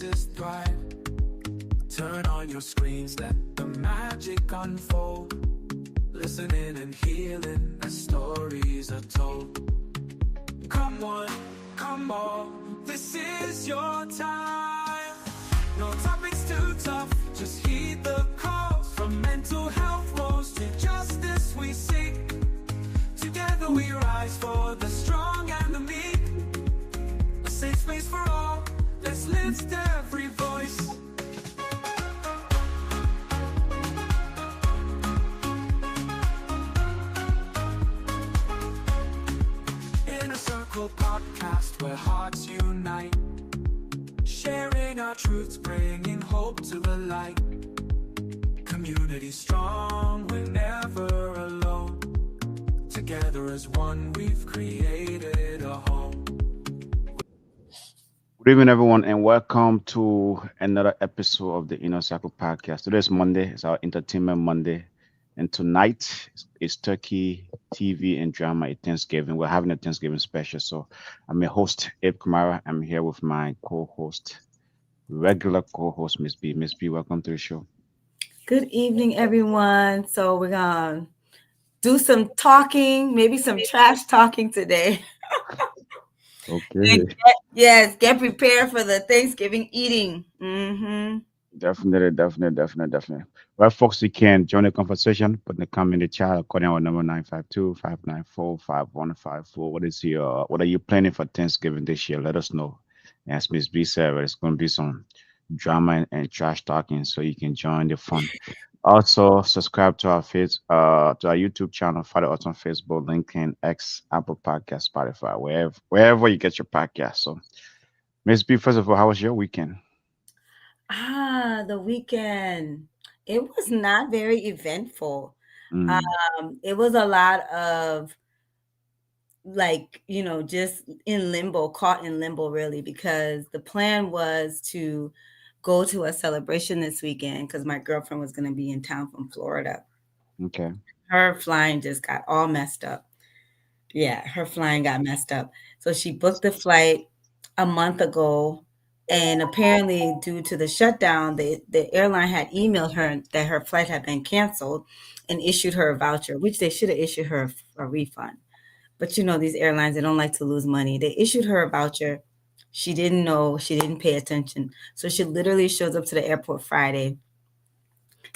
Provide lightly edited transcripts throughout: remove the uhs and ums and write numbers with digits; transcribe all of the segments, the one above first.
voices thrive. Turn on your screens, let the magic unfold. Listening and healing as stories are told. Come on, come on, this is your time. No topics too tough, just heed the calls. From mental health woes to justice we seek. Together we rise for the strong and the meek. A safe space for all, let's lift every voice. Inner Circle podcast where hearts unite. Sharing our truths, bringing hope to the light. Community strong, we're never alone. Together as one, we've created a home. Good evening, everyone, and welcome to another episode of the Inner Circle podcast. Today is Monday, it's our Entertainment Monday, and tonight is Turkey TV and drama at Thanksgiving. We're having a Thanksgiving special, so I'm your host, Abe Kamara. I'm here with my co-host, regular co-host, Miss B. Miss B, welcome to the show. Good evening, everyone. So we're gonna do some talking, maybe some trash talking today. Okay, Get prepared for the Thanksgiving eating. definitely. Well, folks, you can join the conversation, put the comment in the chat according to our number 952-594-5154. What are you planning for Thanksgiving this year? Let us know. As Miss B said, it's going to be some drama and trash talking, so you can join the fun. Also, subscribe to our to our YouTube channel, follow us on Facebook, LinkedIn, X, Apple Podcast, Spotify, wherever you get your podcast. So, Miss B, first of all, how was your weekend? The weekend. It was not very eventful. Mm, It was a lot of just in limbo, caught in limbo really, because the plan was to go to a celebration this weekend because my girlfriend was going to be in town from Florida. okay. Her flying just got all messed up. Yeah, her flying got messed up. So she booked the flight a month ago. And apparently, due to the shutdown, the airline had emailed her that her flight had been canceled and issued her a voucher, which they should have issued her a refund. But these airlines, they don't like to lose money. They issued her a voucher. She didn't know, she didn't pay attention. So she literally shows up to the airport Friday,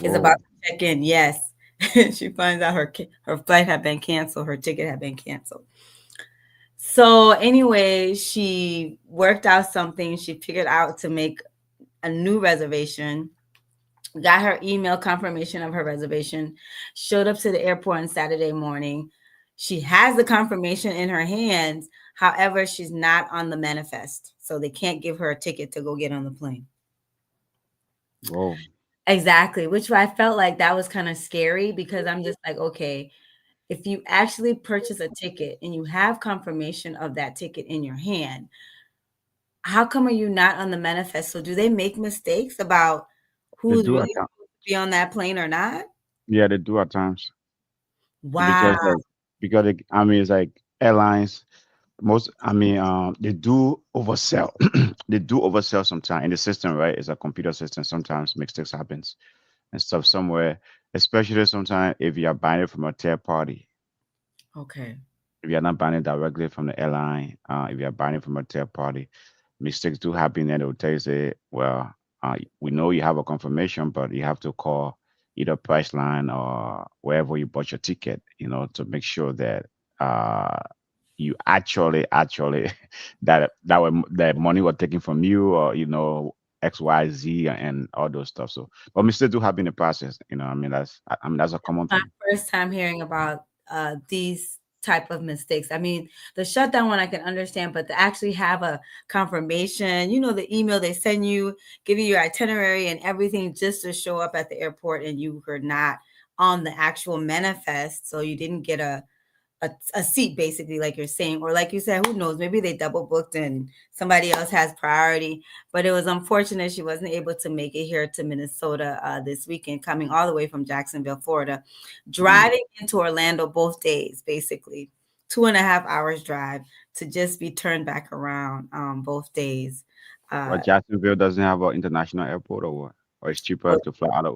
is about Whoa. to check in. Yes. She finds out her flight had been canceled, her ticket had been canceled. So anyway, she worked out something. She figured out to make a new reservation, got her email confirmation of her reservation, showed up to the airport on Saturday morning. She has the confirmation in her hands. However, she's not on the manifest. So they can't give her a ticket to go get on the plane. Whoa. Exactly, which I felt like that was kind of scary because I'm just like, okay, if you actually purchase a ticket and you have confirmation of that ticket in your hand, how come are you not on the manifest? So do they make mistakes about They who's do really at times. supposed to be on that plane or not? Yeah, they do at times. Wow. Because it's like airlines, they do oversell. They do oversell sometimes in the system, right? It's a computer system. Sometimes mistakes happens and stuff somewhere, especially sometimes if you are buying it from a third party. Okay. If you're not buying it directly from the airline, if you're buying it from a third party, mistakes do happen, and they will tell you, say, well, we know you have a confirmation, but you have to call either Priceline or wherever you bought your ticket, to make sure that uh, you actually that money was taken from you, or XYZ and all those stuff. So, but mistakes do happen in the process. That's a common My thing. first time hearing about these type of mistakes. I mean, the shutdown one I can understand, but to actually have a confirmation, the email they send you, giving you your itinerary and everything just to show up at the airport and you were not on the actual manifest, so you didn't get a seat basically, like you're saying, or like you said, who knows, maybe they double booked and somebody else has priority. But it was unfortunate she wasn't able to make it here to Minnesota this weekend, coming all the way from Jacksonville, Florida, Mm. driving into Orlando both days, basically 2.5 hours drive to just be turned back around both days. Uh, Well, Jacksonville doesn't have an international airport or what? Or it's cheaper to fly out of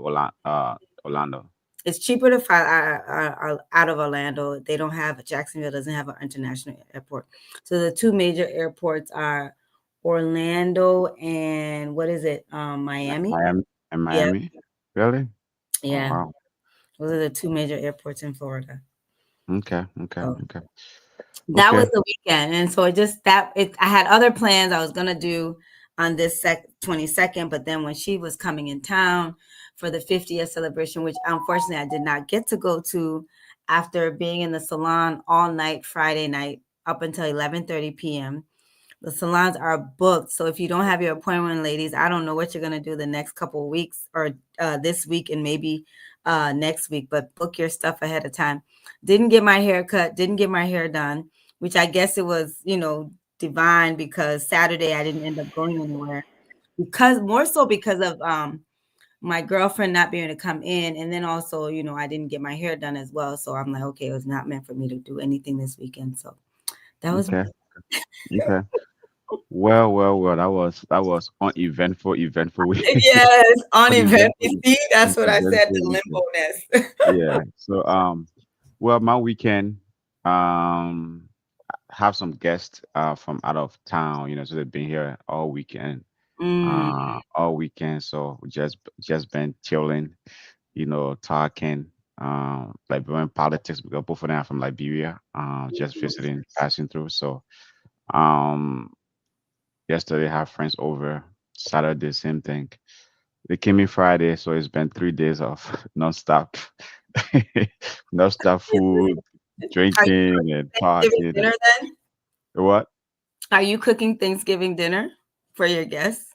Orlando. it's cheaper to fly out of Orlando. They don't have Jacksonville doesn't have an international airport. So the two major airports are Orlando and what is it? Miami. Miami and Yeah, Miami? Really? Oh yeah. wow. Those are the two major airports in Florida. Okay, okay, So okay. that Okay, was the weekend, and so it just that it. I had other plans I was gonna do on this 22nd, but then when she was coming in town for the 50th celebration, which unfortunately I did not get to go to, after being in the salon all night Friday night up until 11:30 p.m. The salons are booked. So if you don't have your appointment, ladies, I don't know what you're gonna do the next couple of weeks or this week and maybe next week, but book your stuff ahead of time. Didn't get my hair cut, didn't get my hair done, which I guess it was, divine because Saturday I didn't end up going anywhere because more so because of my girlfriend not being able to come in, and then also I didn't get my hair done as well. So I'm like, okay, it was not meant for me to do anything this weekend. So that was okay, okay. Well, well, well. That was uneventful, eventful week. yes, on event. Uneventful, See, that's what I said, eventful the weekend. limbo ness. Yeah. So well, my weekend um have some guests from out of town. So they've been here Mm. all weekend. So we just been chilling, talking, Liberian politics because both of them are from Liberia. Just visiting, passing through. So um yesterday I had friends over. Saturday, same thing. They came in Friday, so it's been 3 days of nonstop, nonstop food, Are you drinking, cooking and Thanksgiving talking. dinner then? What? Are you cooking Thanksgiving dinner for your guests?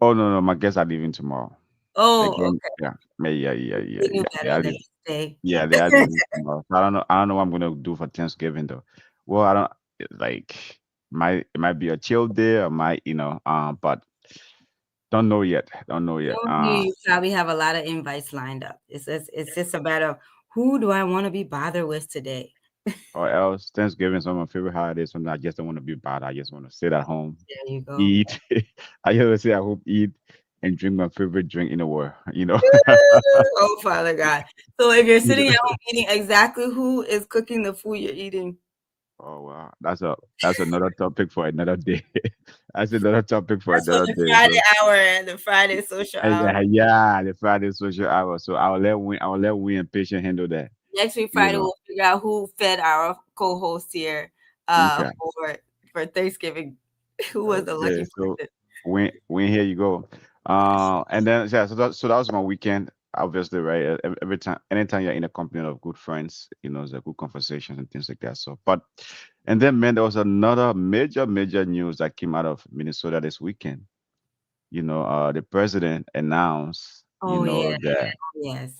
Oh no, no, my guests are leaving tomorrow. They Oh, came, okay. yeah, yeah, yeah, yeah, They knew yeah. They better are than leaving. to stay. Yeah, they are leaving tomorrow. So I don't know what I'm gonna do for Thanksgiving though. Well, I don't like it might be a chill day or might but don't know yet. Don't know yet. You probably have a lot of invites lined up. It's just a matter of who do I want to be bothered with today? Or else Thanksgiving is one of my favorite holidays. Something I just don't want to be bad. I just want to sit at home, There you go. eat. I just sit at home, eat, and drink my favorite drink in the world. Oh, Father God. So if you're You sitting know? at home eating, exactly who is cooking the food you're eating? Oh wow, that's another topic for another day. That's another topic for That's for another the day. Friday So hour and the Friday social hour. yeah, the Friday social hour. So I'll let Win and Patient handle that. Next week You Friday know. we'll figure out who fed our co-host here Okay. for Thanksgiving. Who was the lucky Okay. So person? when here you go. And then yeah, so that was my weekend. Obviously, right? Every time, anytime you're in a company of good friends, there's a good conversations and things like that. So, and then man, there was another major, major news that came out of Minnesota this weekend. The president announced, Oh yeah, that yes.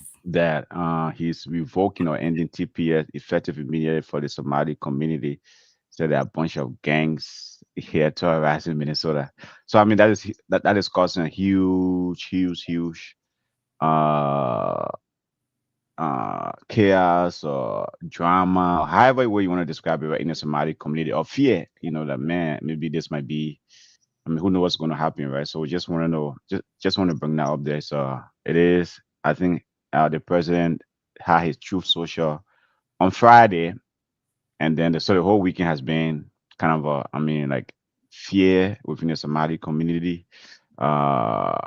he's revoking or ending TPS effective immediately for the Somali community. So there are a bunch of gangs here terrorizing Minnesota. So I mean that is causing a huge, huge, huge uh chaos or drama, or however way you want to describe it, right, in the Somali community, or fear, that man, maybe this might be, I mean, who knows what's going to happen, right? So we just want to know, just want to bring that up there. So it is, I think, the president had his truth social on Friday, and then the whole weekend has been kind of I mean, like fear within the Somali community, uh,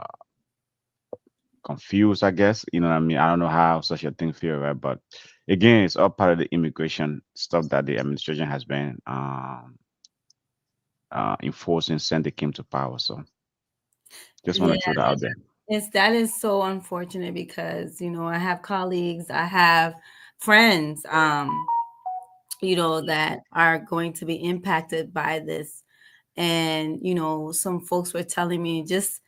confused, I guess. You know what I mean? I don't know how such a thing feel, right? But again, it's all part of the immigration stuff that the administration has been enforcing since they came to power. So just want Yeah, to throw that out there. that is so unfortunate because I have colleagues, I have friends, that are going to be impacted by this. And some folks were telling me just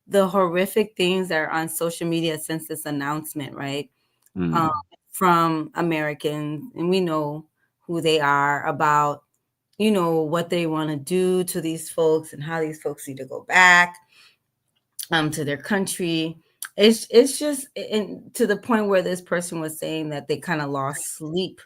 the horrific things that are on social media since this announcement, right? Um, Mm, from Americans, and we know who they are about, what they want to do to these folks and how these folks need to go back to their country. It's just to the point where this person was saying that they kind of lost sleep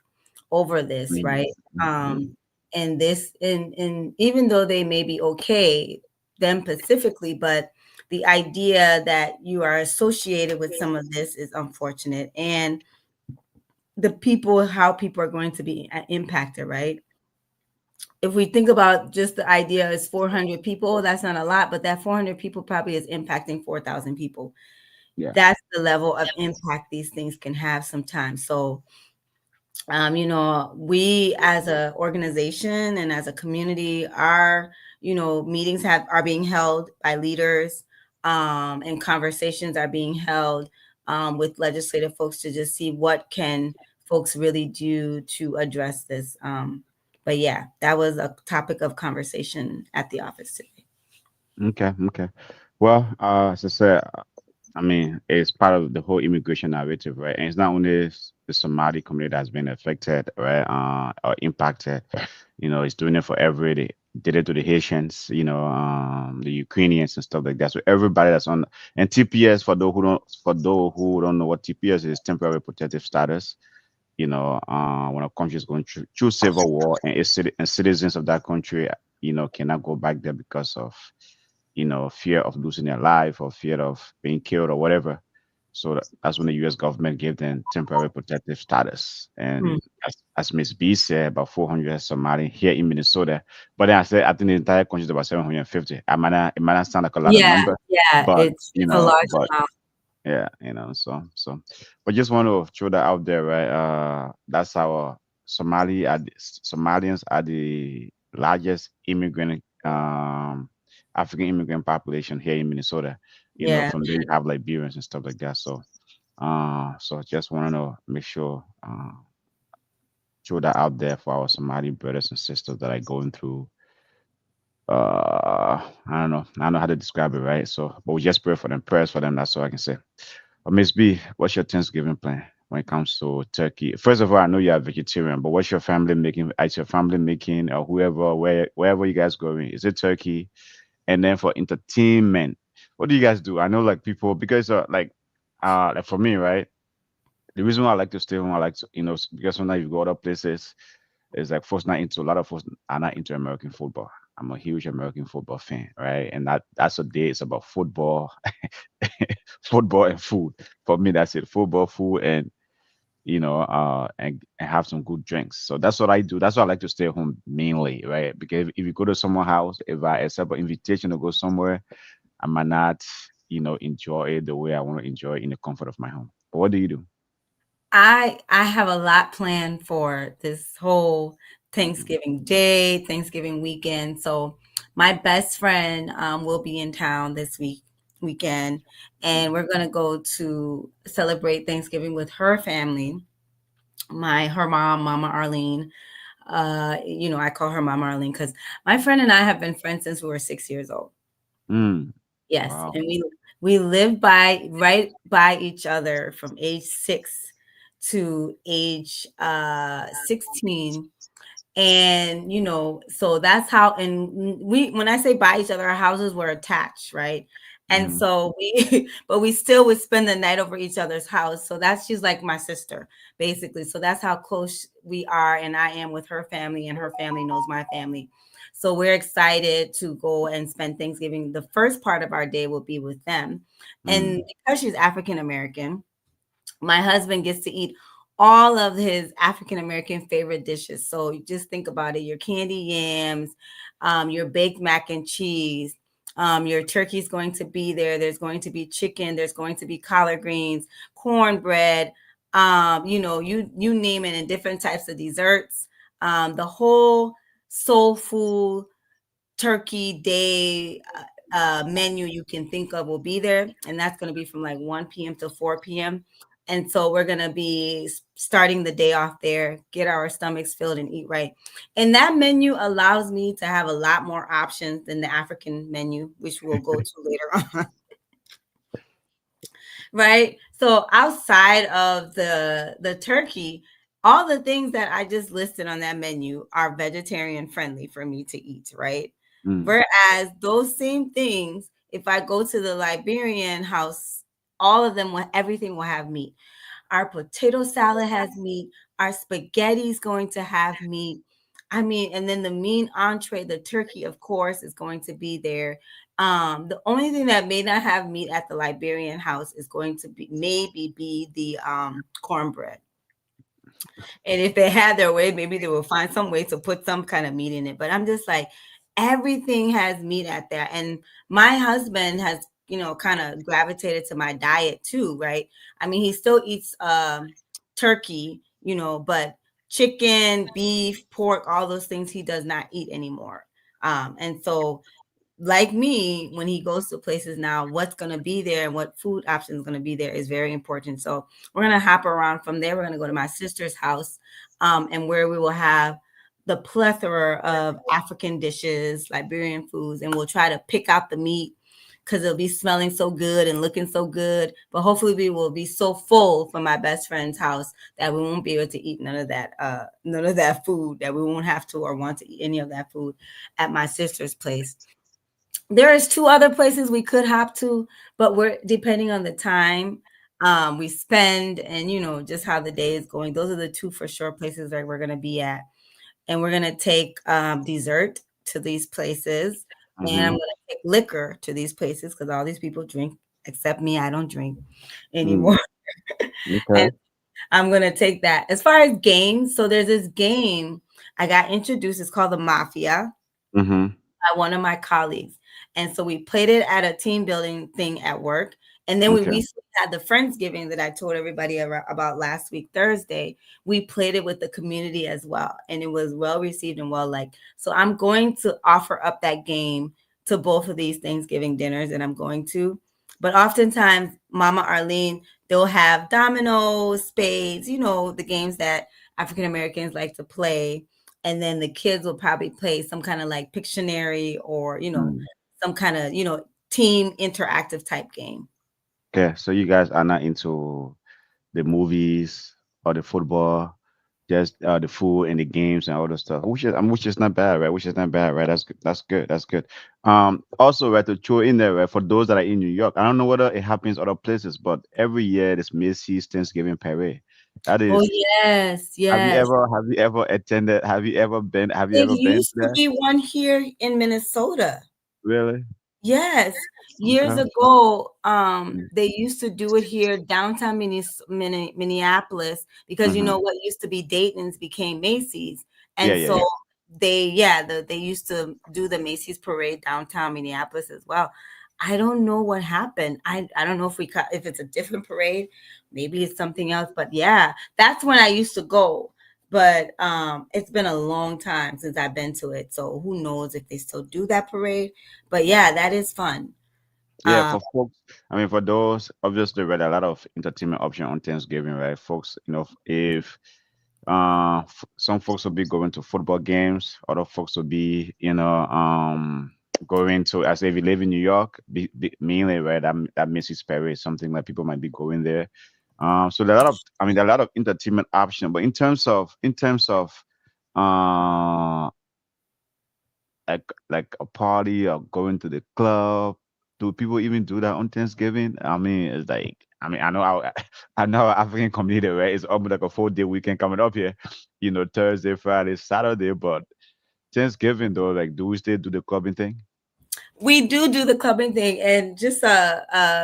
over this, mm, right? mm, And this and even though they may be okay, them specifically, but the idea that you are associated with some of this is unfortunate. And the people, how people are going to be impacted, right? If we think about just the idea is 400 people, that's not a lot, but that 400 people probably is impacting 4,000 people. Yeah. That's the level of impact these things can have sometimes. So we as a organization and as a community, our meetings are being held by leaders, and conversations are being held with legislative folks to just see what can folks really do to address this. But yeah, that was a topic of conversation at the office today. Okay. Okay. Well, as I said, I mean, it's part of the whole immigration narrative, right? And it's not only the Somali community that's been affected, right, or impacted. It's doing it for everybody. Did it to the Haitians, the Ukrainians and stuff like that. So everybody that's on, and TPS, for those who don't know what TPS is, temporary protective status. When a country is going through civil war, and and citizens of that country, cannot go back there because of fear of losing their life or fear of being killed or whatever. So that's when the U.S. government gave them temporary protective status. Hmm. And as Miss B said, about 400 Somali here in Minnesota. But then I said, I think the entire country is about 750. It might not sound like a lot of Yeah, number, yeah, but it's a large but amount. yeah, so, but just want to throw that out there, right? That's our Somalians are the largest immigrant, African immigrant population here in Minnesota. Yeah. From there you have Liberians and stuff like that. So just want to make sure, throw that out there for our Somali brothers and sisters that are going through. I don't know how to describe it, right? So, but we just pray for them, prayers for them. That's all I can say. Miss B, what's your Thanksgiving plan when it comes to turkey? First of all, I know you're a vegetarian, but what's your family making? Is your family making, or wherever you guys going? Is it turkey? And then for entertainment, what do you guys do? I know like people because like for me, right? The reason why I like to stay home, I like to, because sometimes you go other places, it's like a lot of folks are not into American football. I'm a huge American football fan, right? And that's a day. It's about football, football and food. For me, that's it. Football, food, and and have some good drinks. So that's what I do. That's why I like to stay home mainly, right? Because if you go to someone's house, if I accept an invitation to go somewhere, I might not, enjoy it the way I want to enjoy it in the comfort of my home. But what do you do? I have a lot planned for this whole Thanksgiving Day, Thanksgiving weekend. So my best friend will be in town this weekend, and we're gonna go to celebrate Thanksgiving with her family. Her mom, Mama Arlene. I call her Mama Arlene because my friend and I have been friends since we were 6 years old. Mm, Yes, wow. and we live right by each other from age 6 to age 16. And so that's how, and we when I say by each other, our houses were attached, right? And Mm-hmm. so we but we still would spend the night over each other's house. So she's like my sister, basically. So that's how close we are, and I am with her family, and her family knows my family. So we're excited to go and spend Thanksgiving. The first part of our day will be with them. Mm, And because she's African American, my husband gets to eat all of his African American favorite dishes. So you just think about it: your candy yams, your baked mac and cheese, your turkey's going to be there. There's going to be chicken. There's going to be collard greens, cornbread. You name it, and different types of desserts. The whole soul food turkey day menu you can think of will be there, and that's going to be from like 1 p.m. to 4 p.m. And so we're going to be starting the day off there, get our stomachs filled and eat right. And that menu allows me to have a lot more options than the African menu, which we'll go to later on. Right? So outside of the turkey, all the things that I just listed on that menu are vegetarian friendly for me to eat, right? mm, Whereas those same things, if I go to the Liberian house, all of them everything will have meat. Our potato salad has meat. Our spaghetti is going to have meat. I mean, and then the mean entree, the turkey, of course, is going to be there. The only thing that may not have meat at the Liberian house is going to be maybe be the cornbread. And if they had their way, maybe they will find some way to put some kind of meat in it. But I'm just like, everything has meat at there. And my husband has, kind of gravitated to my diet too, right? I mean, he still eats turkey, but chicken, beef, pork, all those things he does not eat anymore. And so like me, when he goes to places now, what's going to be there and what food options going to be there is very important. So we're going to hop around from there. We're going to go to my sister's house, and where we will have the plethora of African dishes, Liberian foods, and we'll try to pick out the meat because it'll be smelling so good and looking so good. But hopefully we will be so full from my best friend's house that we won't be able to eat none of that food, that we won't have to or want to eat any of that food at my sister's place. There is two other places we could hop to, but we're depending on the time we spend and just how the day is going. Those are the two for sure places that we're going to be at, and we're going to take dessert to these places, and I'm Mm-hmm. going to take liquor to these places because all these people drink except me. I don't drink Mm. anymore. Okay. And I'm going to take that. As far as games, so there's this game I got introduced. It's called the Mafia Mm-hmm. by one of my colleagues. And so we played it at a team building thing at work. And then we Okay. recently had the Friendsgiving that I told everybody about last week, Thursday. We played it with the community as well. And it was well received and well liked. So I'm going to offer up that game to both of these Thanksgiving dinners, and I'm going to. But oftentimes, Mama Arlene, they'll have dominoes, spades, the games that African Americans like to play, and then the kids will probably play some kind of like Pictionary or Mm. some kind of team interactive type game. Okay. So you guys are not into the movies or the football, just the food and the games and all the stuff. Which is not bad, right? Which is not bad, right? That's good. That's good. That's good. Also, right, to throw in there, right, for those that are in New York, I don't know whether it happens other places, but every year this Macy's Thanksgiving parade. That Oh is. yes, Have you yes. ever have you ever attended? Have you There ever been to used to that? be one here in Minnesota. Really? Yes, years Okay. ago, Mm. they used to do it here downtown Minneapolis because Mm-hmm. what used to be Dayton's became Macy's, Yeah, and yeah, so yeah. they used to do the Macy's parade downtown Minneapolis as well. I don't know what happened. I don't know if it's a different parade, maybe it's something else, but yeah, that's when I used to go. But it's been a long time since I've been to it, so who knows if they still do that parade. But yeah, that is fun. Yeah, Um, for folks, I mean, for those, obviously, right, a lot of entertainment option on Thanksgiving, right? Folks, if some folks will be going to football games, other folks will be, going to, as if you live in New York, mainly, right? That Macy's Parade is something like people might be going there. So there are a lot of, I mean, there are a lot of entertainment option, but in terms of, uh, like a party or going to the club. Do people even do that on Thanksgiving? I mean, it's like, I mean, I know our I know our African community, right? It's almost like a 4 day weekend coming up here, Thursday, Friday, Saturday. But Thanksgiving though, like, do we still do the clubbing thing? we do the clubbing thing, and just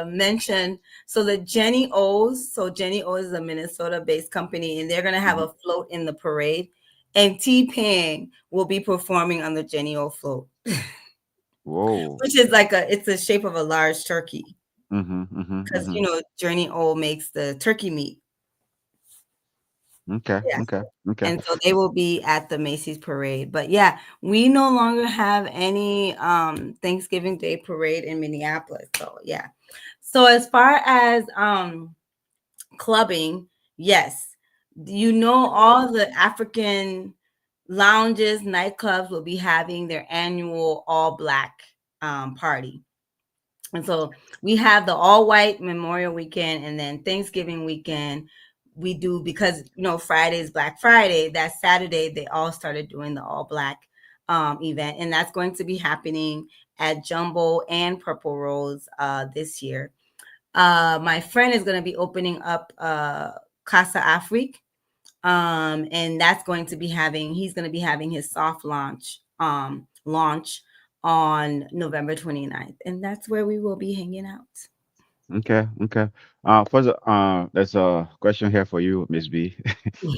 mention so the Jenny O's is a Minnesota-based company, and they're gonna have Mhm. a float in the parade, and T-Pain will be performing on the Jenny O float, Whoa. which is like it's the shape of a large turkey Mm-hmm, mm-hmm, because mm-hmm. Jenny O makes the turkey meat. Okay, Yeah. okay, okay. And so they will be at the Macy's parade. But yeah, we no longer have any Thanksgiving Day parade in Minneapolis. So yeah. So as far as clubbing, yes. All the African lounges, nightclubs will be having their annual all black party. And so we have the all white Memorial Weekend, and then Thanksgiving weekend we do, because Friday is Black Friday. That Saturday they all started doing the all black event, and that's going to be happening at Jumbo and Purple Rose this year. My friend is going to be opening up Casa Afrique, And that's going to be having he's going to be having his soft launch on November 29th, and that's where we will be hanging out. Okay, okay. First, there's a question here for you, Miss B.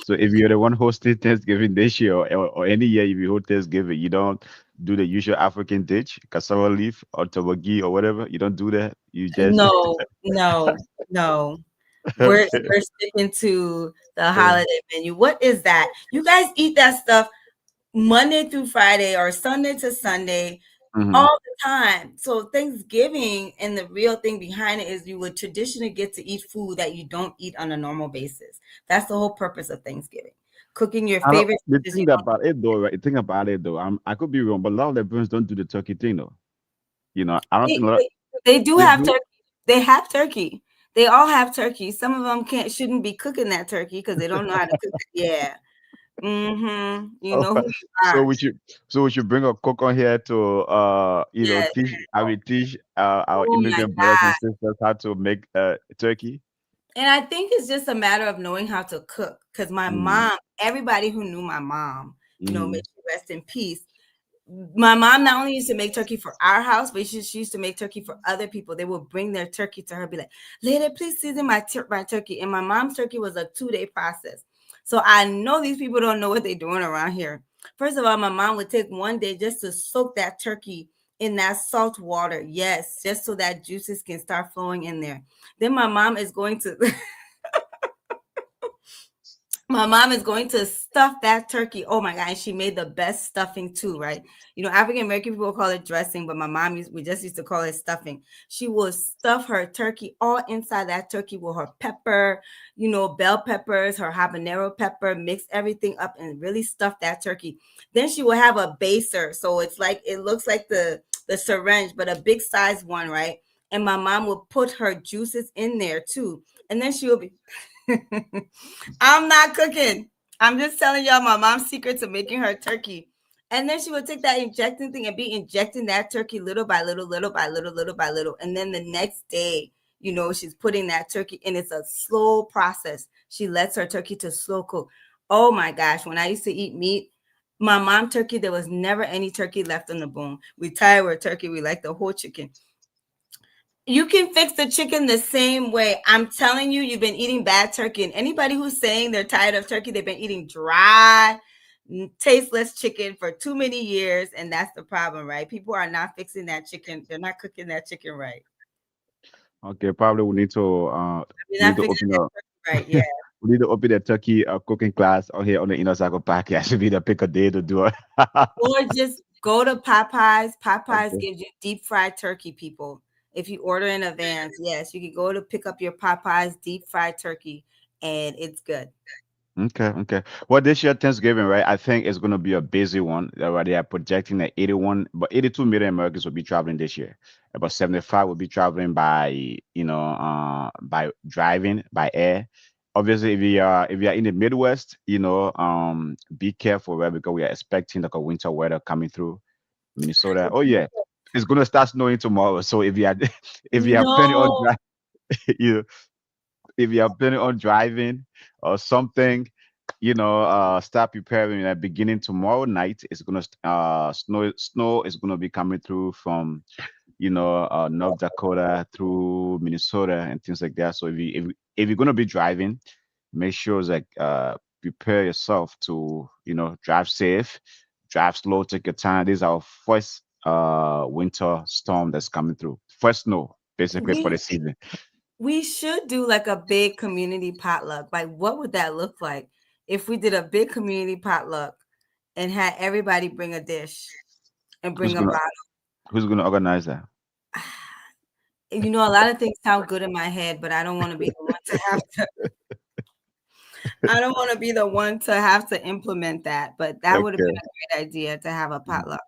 So, if you're the one hosting Thanksgiving this year or any year, if you host Thanksgiving, you don't do the usual African dish, cassava leaf or tabagi or whatever. You don't do that. You just No, no, no. We're okay. we're sticking to the Uh, holiday menu. What is that? You guys eat that stuff Monday through Friday or Sunday to Sunday mhm. all the time. So Thanksgiving and the real thing behind it is you would traditionally get to eat food that you don't eat on a normal basis. That's the whole purpose of Thanksgiving. Cooking your I don't, favorite the dishes you thing don't. about it though, right? The thing about it though, I could be wrong, but a lot of the Bruins don't do the turkey thing though. I don't They, think a lot. they, they do They have do. turkey. They have turkey. They all have turkey. Some of them shouldn't be cooking that turkey because they don't know how to cook it. Yeah. You Oh, know who you so are. we should bring a cook on here to Yes. teach I will teach our Oh my immigrant brothers and God. sisters how to make turkey. And I think it's just a matter of knowing how to cook. Because my Mm, mom, everybody who knew my mom, may mm, she rest in peace. My mom not only used to make turkey for our house, but she used to make turkey for other people. They would bring their turkey to her, be like, "Lady, please season my turkey." And my mom's turkey was a 2-day process. So I know these people don't know what they're doing around here. First of all, my mom would take one day just to soak that turkey in that salt water. Yes, just so that juices can start flowing in there. Then my mom is going to stuff that turkey. Oh my God. She made the best stuffing too, right? African American people call it dressing, but we just used to call it stuffing. She will stuff her turkey all inside that turkey with her pepper, bell peppers, her habanero pepper, mix everything up and really stuff that turkey. Then she will have a baser. So it looks like the syringe, but a big size one, right? And my mom will put her juices in there too. And then she will be I'm not cooking. I'm just telling y'all my mom's secret to making her turkey. And then she would take that injecting thing and be injecting that turkey little by little, little by little, little by little. And then the next day, she's putting that turkey, and it's a slow process. She lets her turkey to slow cook. Oh my gosh. When I used to eat meat, my mom turkey, there was never any turkey left on the bone. We tired with turkey. We like the whole chicken. You can fix the chicken the same way. I'm telling you, you've been eating bad turkey. And anybody who's saying they're tired of turkey, they've been eating dry, tasteless chicken for too many years. And that's the problem, right? People are not fixing that chicken. They're not cooking that chicken right. okay, probably They're we need not to fixing open that a turkey right. Yeah. we need to open a turkey cooking class out here on the Inner Cycle podcast. We need to pick a day to do it. Or just go to Popeyes. Popeyes Okay. gives you deep fried turkey, people. If you order in advance, yes, you can go to pick up your Popeyes deep fried turkey, and it's good. Okay, okay. Well, this year Thanksgiving, right? I think it's gonna be a busy one. Right, they are projecting that 81, but 82 million Americans will be traveling this year. About 75 will be traveling by driving by air. Obviously, if you are in the Midwest, be careful, right? Because we are expecting like a winter weather coming through Minnesota. Oh yeah, it's gonna start snowing tomorrow. So if you are if you are planning on No. you if you are planning on driving or something, start preparing. Like beginning tomorrow night, it's gonna snow. Snow is gonna be coming through from North Dakota through Minnesota and things like that. So if you're gonna be driving, make sure like prepare yourself to drive safe, drive slow, take your time. This is our first winter storm that's coming through. First snow basically for the We season. we should do like a big community potluck. Like, what would that look like if we did a big community potluck and had everybody bring a dish and Who's bring a gonna bottle? Who's gonna organize that? A lot of things sound good in my head, but I don't want to be the one to have to. I don't want to be the one to have to implement that. But that would have been Okay. a great idea to have a potluck.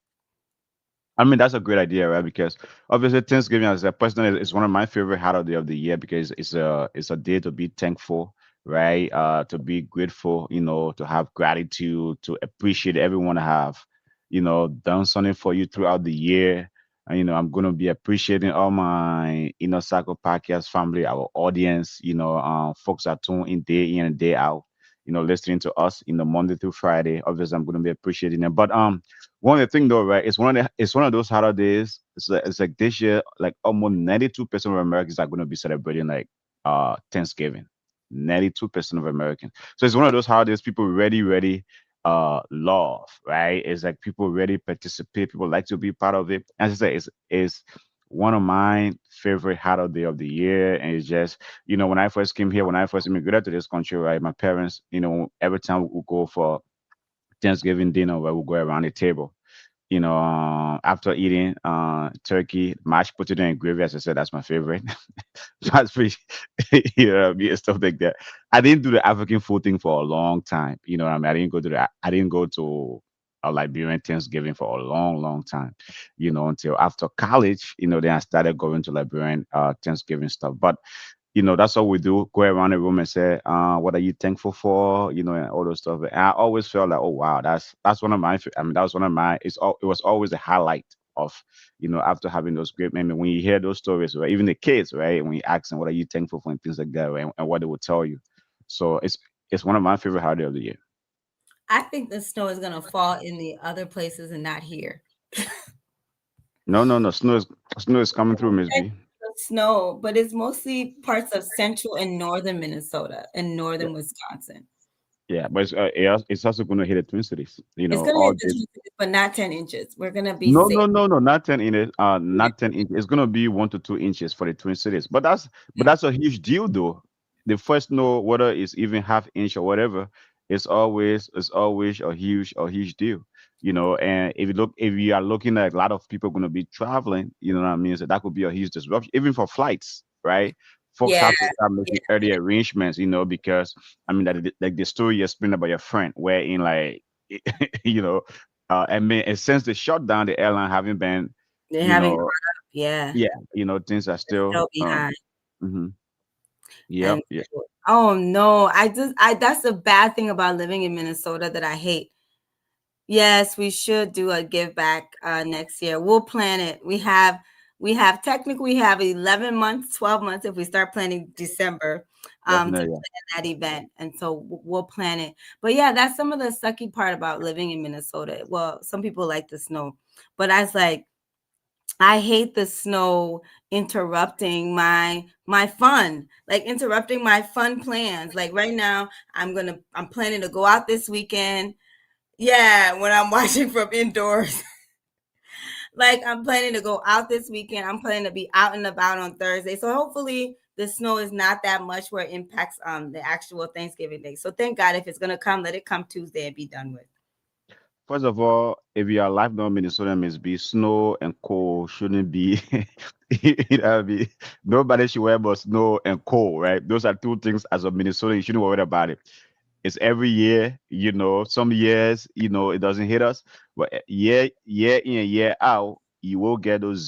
I mean, that's a great idea, right? Because obviously Thanksgiving as a person is one of my favorite holiday of the year because it's a day to be thankful, right? To be grateful, to have gratitude, to appreciate everyone that have, done something for you throughout the year. And I'm gonna be appreciating all my Inner Circle podcast family, our audience, folks that tune in day and day out. listening to us, Monday through Friday. Obviously, I'm going to be appreciating it. But one of the thing though, right? It's one of those holidays. It's like this year, like almost 92% of Americans are going to be celebrating like Thanksgiving. 92% of Americans. So it's one of those holidays people really love, right? It's like people really participate, people like to be part of it. As I say, it's one of my favorite holiday of the year. And it's just, when I first came here, when I first immigrated to this country, right, my parents, every time we would go for Thanksgiving dinner, where we go around the table, after eating turkey, mashed potato and gravy, as I said, that's my favorite. That's pretty, stuff like that. I didn't do the African food thing for a long time. You know what I mean? I didn't go to a Liberian Thanksgiving for a long time, until after college, then I started going to Liberian Thanksgiving stuff. But that's all we do. Go around the room and say, what are you thankful for? And all those stuff. And I always felt like, oh wow, that's one of my. I mean, that was one of my. It was always a highlight of, after having those great memories. When you hear those stories, right? Even the kids, right? When you ask them, what are you thankful for, and things like that, right? And what they will tell you. So it's one of my favorite holidays of the year. I think the snow is gonna fall in the other places and not here. No, no, no. Snow is coming through, Miss B. Snow, but it's mostly parts of central and northern Minnesota and Yeah, northern Wisconsin. yeah. But it's also going to hit the Twin Cities. It's gonna All hit the this. Twin Cities, but not 10 inches. We're gonna be No, safe. no, no, no, not 10 inches. Yeah. Not 10 inches. It's gonna be 1 to 2 inches for the Twin Cities. But that's a huge deal, though. The first snow, whether it's even half inch or whatever, it's always a huge deal. And if you are looking at a lot of people going to be traveling, you know what I mean. So that could be a huge disruption, even for flights, right? Folks Yeah. have to start Yeah. making early arrangements, because I mean, like the story you're speaking about your friend, wherein like, you know, I mean, and since the shutdown, the airline haven't been, They're you having know, yeah, yeah, things are they're still, still behind. mhm. And Yep, yeah, oh no, I that's the bad thing about living in Minnesota that I hate. Yes, we should do a give back next year. We'll plan it. We have technically we have 11 months, 12 months if we start planning December to definitely. plan that event. And so we'll plan it. But yeah, that's some of the sucky part about living in Minnesota. Well, some people like the snow, but I was like, I hate the snow interrupting my fun, like interrupting my fun plans. Like right now, I'm planning to go out this weekend. Yeah, when I'm watching from indoors. Like I'm planning to go out this weekend. I'm planning to be out and about on Thursday. So hopefully the snow is not that much where it impacts the actual Thanksgiving day. So thank God if it's gonna come, let it come Tuesday and be done with. First of all, if you are lifelong Minnesota, Miss B, snow and cold shouldn't be. Nobody should worry about snow and cold, right? Those are two things as a Minnesota you shouldn't worry about it. It's every year, some years, it doesn't hit us, but year in and year out, you will get those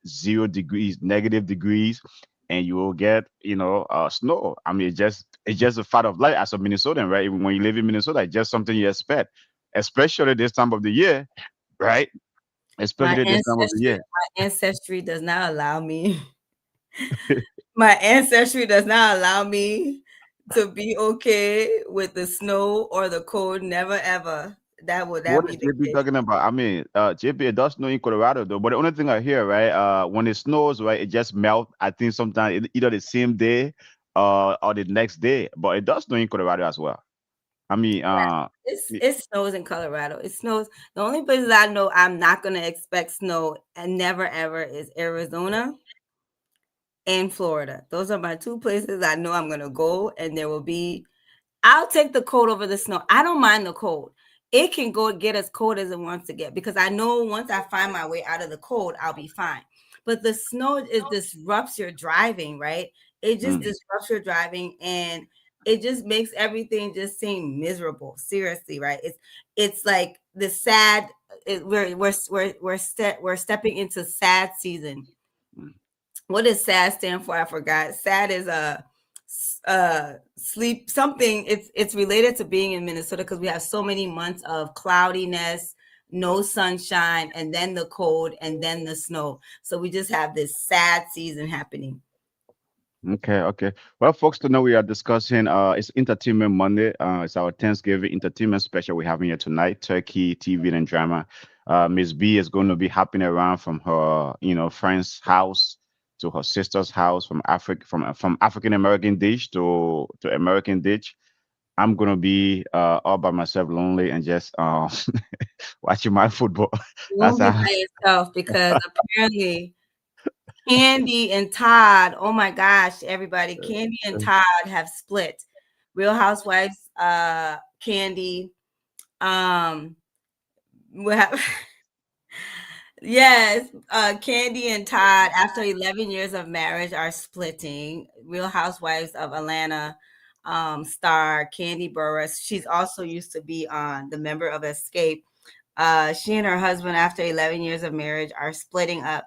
zero degrees, negative degrees, and you will get, snow. I mean, it's just a fact of life as a Minnesotan, right? Even when you live in Minnesota, it's just something you expect, especially this time of the year, right? My Especially this time of the ancestry, year. my ancestry does not allow me. My ancestry does not allow me to be okay with the snow or the cold. Never ever. That would that What be is the JP case. talking about? I mean, JP, it does snow in Colorado though, but the only thing I hear, right, when it snows, right, it just melt. I think sometimes either the same day, or the next day, but it does snow in Colorado as well. I mean, y- It snows in Colorado. It snows. The only places I know I'm not gonna expect snow and never ever is Arizona and Florida. Those are my two places I know I'm gonna go, and there will be. I'll take the cold over the snow. I don't mind the cold. It can go get as cold as it wants to get because I know once I find my way out of the cold, I'll be fine. But the snow is disrupts your driving, right? It just mm, disrupts your driving and it just makes everything just seem miserable. Seriously, right? It's like the sad. We're stepping into sad season. mm, What does sad stand for? I forgot. Sad is a sleep something. It's related to being in Minnesota because we have so many months of cloudiness, no sunshine, and then the cold, and then the snow. So we just have this sad season happening. Okay, okay. Well, folks, to know we are discussing it's Entertainment Monday. It's our Thanksgiving entertainment special we're having here tonight. Turkey, TV, and drama. Miss B is going to be hopping around from her, friend's house to her sister's house, from African American dish to American dish. I'm gonna be all by myself, lonely, and just watching my football. You That's won't be how. by yourself because apparently Candy and Todd, oh my gosh, everybody, Candy and Todd have split. Real Housewives, Candy, um, we have yes, Candy and Todd, after 11 years of marriage, are splitting. Real Housewives of Atlanta star Candy Burruss. She's also used to be on The Member of Escape. She and her husband, after 11 years of marriage, are splitting up.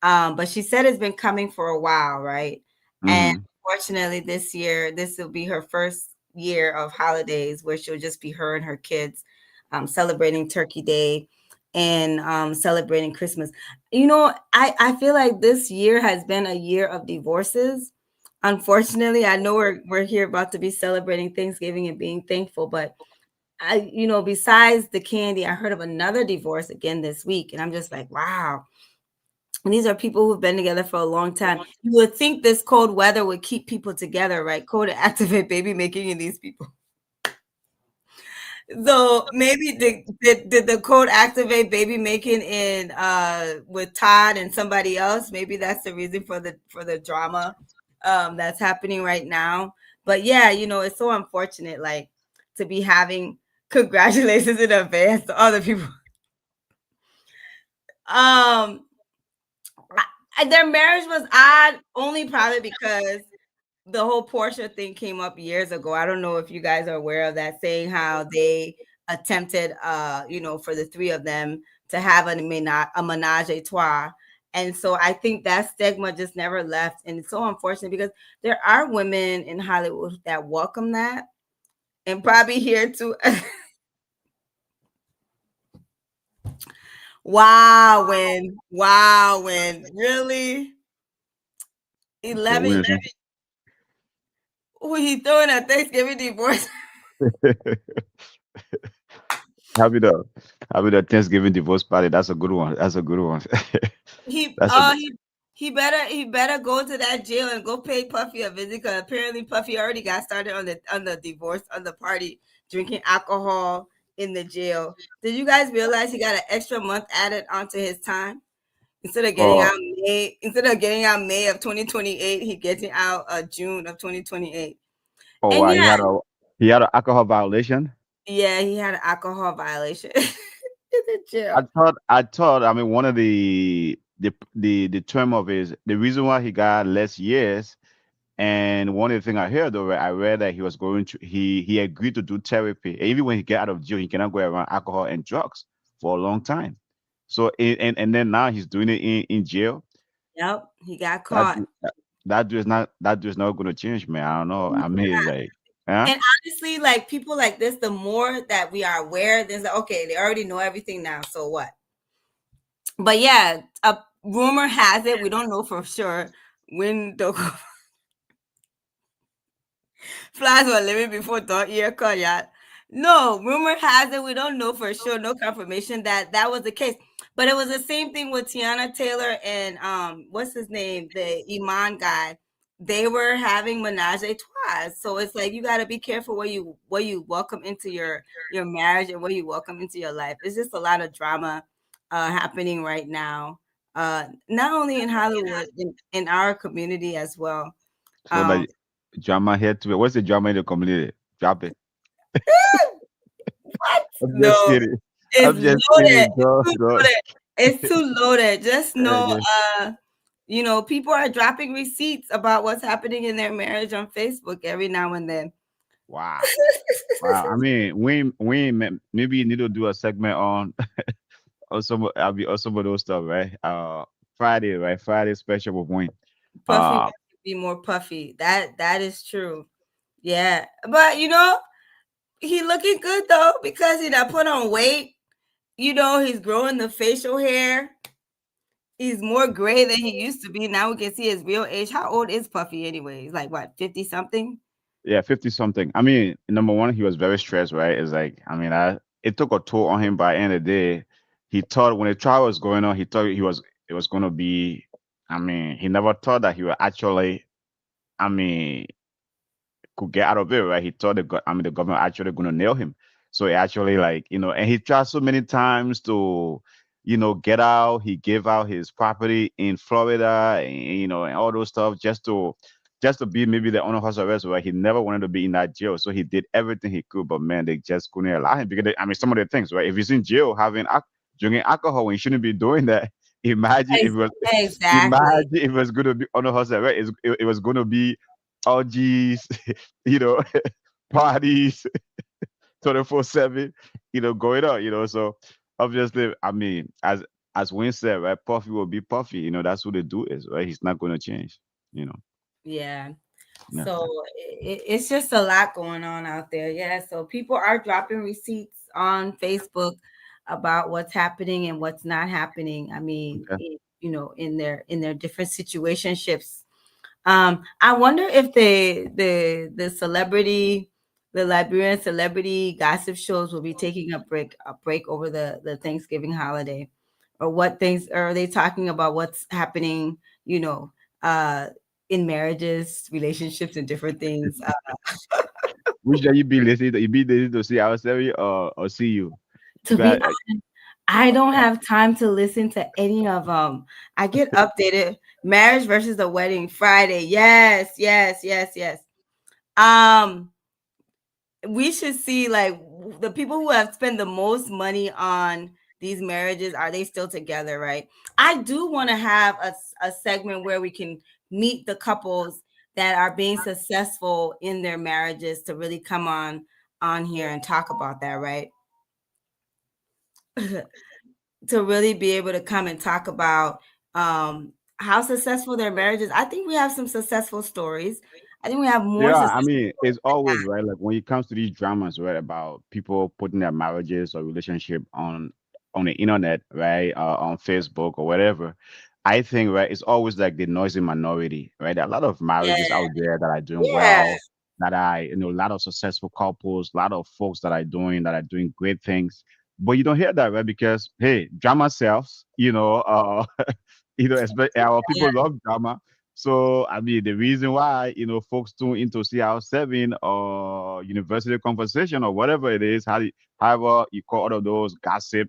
But she said it's been coming for a while, right? And Hmm. fortunately, this year, this will be her first year of holidays where she'll just be her and her kids celebrating Turkey Day and celebrating Christmas. I feel like this year has been a year of divorces. Unfortunately, I know we're here about to be celebrating Thanksgiving and being thankful, but besides the Candy, I heard of another divorce again this week, and I'm just like, wow. And these are people who've been together for a long time. You would think this cold weather would keep people together, right? Cold to activate baby making in these people. So maybe did the code activate baby making in with Todd and somebody else? Maybe that's the reason for the drama that's happening right now. But yeah, it's so unfortunate, like to be having congratulations in advance to other people. Um, their marriage was odd only probably because the whole Portia thing came up years ago. I don't know if you guys are aware of that, saying how they attempted, for the three of them to have a menage a trois. And so I think that stigma just never left. And it's so unfortunate because there are women in Hollywood that welcome that and probably here too. Wow, when really Okay, 11, who he throwing a Thanksgiving divorce. Happy the Happy the Thanksgiving divorce party. That's a good one. That's a good one. He That's a uh he he better go to that jail and go pay Puffy a visit because apparently Puffy already got started on the divorce on the party drinking alcohol in the jail. Did you guys realize he got an extra month added onto his time? oh Instead of getting out May of 2028, he getting out June of 2028. oh And wow, yeah, he had an alcohol violation. yeah, he had an alcohol violation in the jail. I thought I mean one of the term of his the reason why he got less years. And one of the things I heard, though, I read that he was going to he agreed to do therapy. Even when he get out of jail, he cannot go around alcohol and drugs for a long time. So and then now he's doing it in jail. Yep, he got That caught. dude- that dude's not going to change, man. I don't know. I mean, like, yeah. And honestly, like people like this, the more that we are aware, there's like, okay, they already know everything now. So what? But yeah, a rumor has it, we don't know for sure when the flies were living before the year cut yet. No, rumor has it, we don't know for sure, no confirmation that that was the case. But it was the same thing with Tiana Taylor and what's his name, the Iman guy. They were having menage a trois, so it's like you got to be careful what you welcome into your marriage and what you welcome into your life. It's just a lot of drama happening right now, not only in Hollywood, in our community as well. So Um, like drama here to it. What's the drama in the community? Drop it. what? I'm just No, kidding. it's I'm just loaded. kidding. Go, It's too go. loaded. It's too loaded. Just know, Okay. people are dropping receipts about what's happening in their marriage on Facebook every now and then. Wow. Wow. I mean, maybe you need to do a segment on also I'll be also with those stuff, right? Friday, right? Friday special with Wayne. Puffy Uh wants to be more puffy. That is true. Yeah, but he looking good though because he done put on weight. He's growing the facial hair. He's more gray than he used to be. Now we can see his real age. How old is Puffy anyways? Like what, 50 something? Yeah, 50 something. I mean, number one, he was very stressed, right? It's like, I mean, it took a toll on him by the end of the day. He thought when the trial was going on, he thought it was going to be, I mean, he never thought that he would actually, I mean, could get out of it, right? He thought I mean, the government actually going to nail him. So he actually like, and he tried so many times to, get out. He gave out his property in Florida, and, and all those stuff just to be maybe the owner of house arrest, right? He never wanted to be in that jail, so he did everything he could. But man, they just couldn't allow him because I mean, some of the things, right? If he's in jail drinking alcohol when he shouldn't be doing that, imagine if it was, Exactly. imagine if it was going to be owner house arrest. It was going to be orgies, you know, parties 24/7, going on, So obviously, I mean, as Wayne said, right, Puffy will be Puffy, that's who the dude is, right? He's not gonna change, you know. Yeah. Yeah. So it's just a lot going on out there. Yeah. So people are dropping receipts on Facebook about what's happening and what's not happening. I mean, Okay. in their different situationships. I wonder if the Liberian celebrity gossip shows will be taking a break over the Thanksgiving holiday, or what things are they talking about? What's happening? You know, uh, in marriages, relationships, and different things. Which day you be listening to see ourselves or see you? To be But honest, I don't have time to listen to any of them. I get updated. Marriage versus the wedding Friday. Yes, yes, yes, yes. Um, we should see like the people who have spent the most money on these marriages, are they still together, right? I do want to have a segment where we can meet the couples that are being successful in their marriages, to really come on here and talk about that, right? To really be able to come and talk about how successful their marriages. I think we have some successful stories. I think we have more yeah, I successful mean, stories it's like always that. right. Like when it comes to these dramas, right, about people putting their marriages or relationship on the internet, right, on Facebook or whatever. I think right, it's always like the noisy minority, right? There are a lot of Yeah, marriages out there that are doing yeah, well, a lot of successful couples, a lot of folks that are doing great things, but you don't hear that, right? Because hey, drama sells, especially our people yeah, love drama. So I mean, the reason why folks tune into CR7 or university conversation or whatever it is, however you call all of those gossip,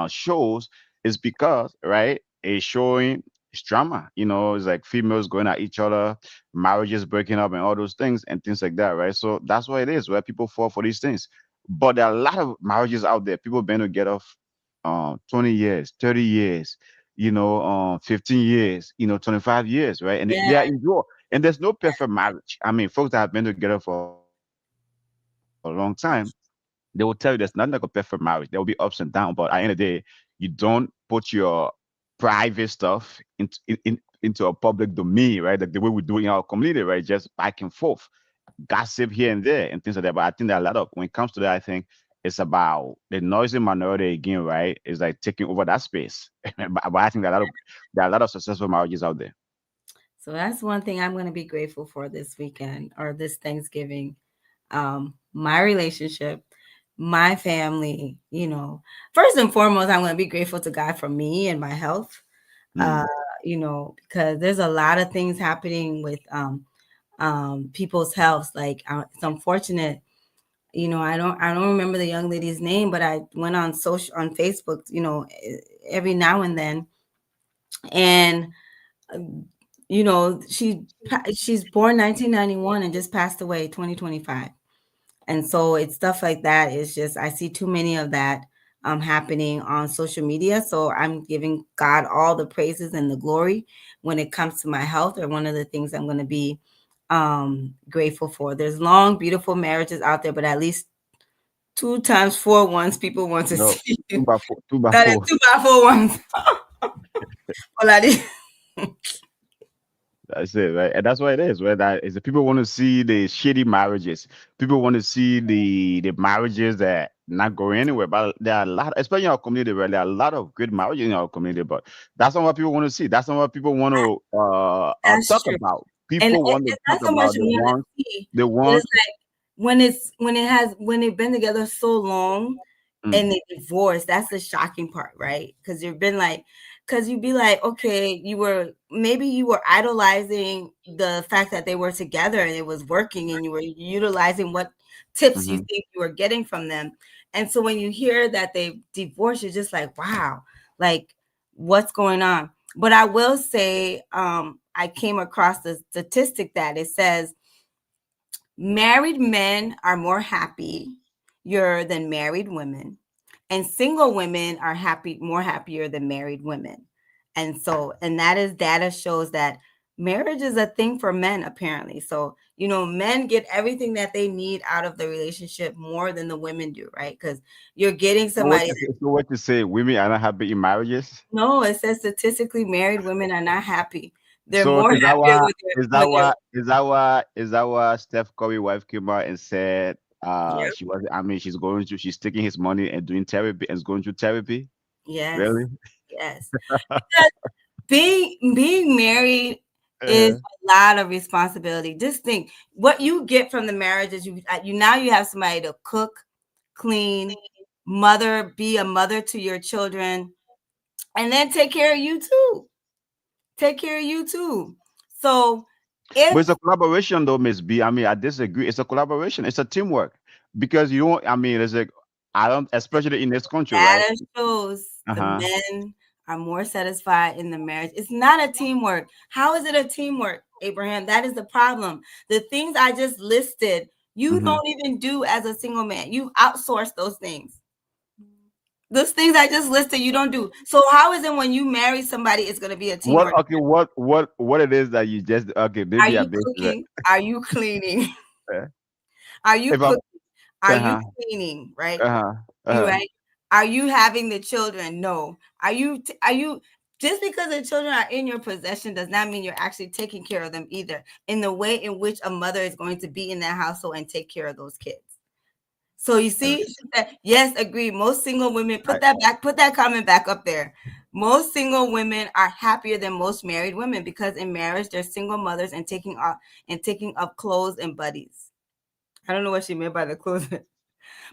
shows, is because right, it's showing it's drama. It's like females going at each other, marriages breaking up, and all those things and things like that, right? So that's what it is, where people fall for these things. But there are a lot of marriages out there. People been together 20 years, 30 years, 15 years, 25 years, right? And they yeah, are enjoy. And there's no perfect marriage. I mean, folks that have been together for a long time, they will tell you there's nothing like a perfect marriage. There will be ups and downs, but at the end of the day, you don't put your private stuff into a public domain, right? Like the way we do in our community, right? Just back and forth, gossip here and there, and things like that. But I think that a lot of when it comes to that, I think it's about the noisy minority again, right? Is like taking over that space. But I think that there are a lot of successful marriages out there. so that's one thing I'm going to be grateful for this weekend or this Thanksgiving. My relationship, my family. First and foremost, I'm going to be grateful to God for me and my health. uh Mm. because there's a lot of things happening with people's health. Like, it's unfortunate. I don't remember the young lady's name, but I went on Facebook, every now and then. And she's born 1991 and just passed away 2025. And so it's stuff like that. It's just, I see too many of that happening on social media. So I'm giving God all the praises and the glory when it comes to my health, or one of the things I'm going to be grateful for. There's long, beautiful marriages out there, but at least two times four ones people want to No, see. two by four, two by That is four. two by four ones. Well, that is. That's it, right? And that's what it is, right? That is the people want to see the shitty marriages. People want to see the marriages that not going anywhere. But there are a lot, especially in our community, where there are a lot of good marriages in our community. But that's not what people want to see. That's not what people want to That's talk true. about. And People want to it's talk not so much about the want to ones, see, the but ones. it's like when they've been together so long Mm, and they divorce, that's the shocking part, right? Because you've been like, because you'd be like, okay, you were idolizing the fact that they were together and it was working, and you were utilizing what tips you mhm. think you were getting from them. And so when you hear that they divorced, you're just like, wow, like what's going on? But I will say, I came across the statistic that it says married men are more happier than married women, and single women are more happier than married women. And so, and that is data shows that marriage is a thing for men, apparently. So, men get everything that they need out of the relationship more than the women do, right? Because you're getting So what somebody. you say? So what you say? Women are not happy in marriages. No, it says statistically married women are not happy. They're So more is that happier why? with their Is when that they're why? Is that why? Is that why Steph Curry wife came out and said yeah, she was? I mean, she's taking his money and doing therapy and is going through therapy. yes, Really? yes. Because being married is Uh-huh. a lot of responsibility. Just think what you get from the marriage is you now you have somebody to cook, clean, be a mother to your children, and then take care of you too. Take care of you too. So But if it's a collaboration, though, Miss B. I mean, I disagree. It's a collaboration. It's a teamwork because you don't. I mean, it's like I don't, especially in this country, right? data shows Uh the huh. men are more satisfied in the marriage. It's not a teamwork. How is it a teamwork, Abraham? That is the problem. The things I just listed, you Hmm. don't even do as a single man. You outsource those things. Those things I just listed, you don't do. So how is it when you marry somebody, it's going to be a What? teamwork? Okay. What it is that you just? Okay. Are Maybe I you based it. cooking? Are you cleaning? Uh, Are you if I'm. cooking? Are Uh you huh. cleaning? Right? Uh huh. Uh You huh. right? Are you having the children? No. Are you just because the children are in your possession does not mean you're actually taking care of them either in the way in which a mother is going to be in that household and take care of those kids. So you see that, yes, agree. Most single women, I, put that comment back up there. Most single women are happier than most married women because in marriage they're single mothers and taking up clothes and buddies. I don't know what she meant by the clothes.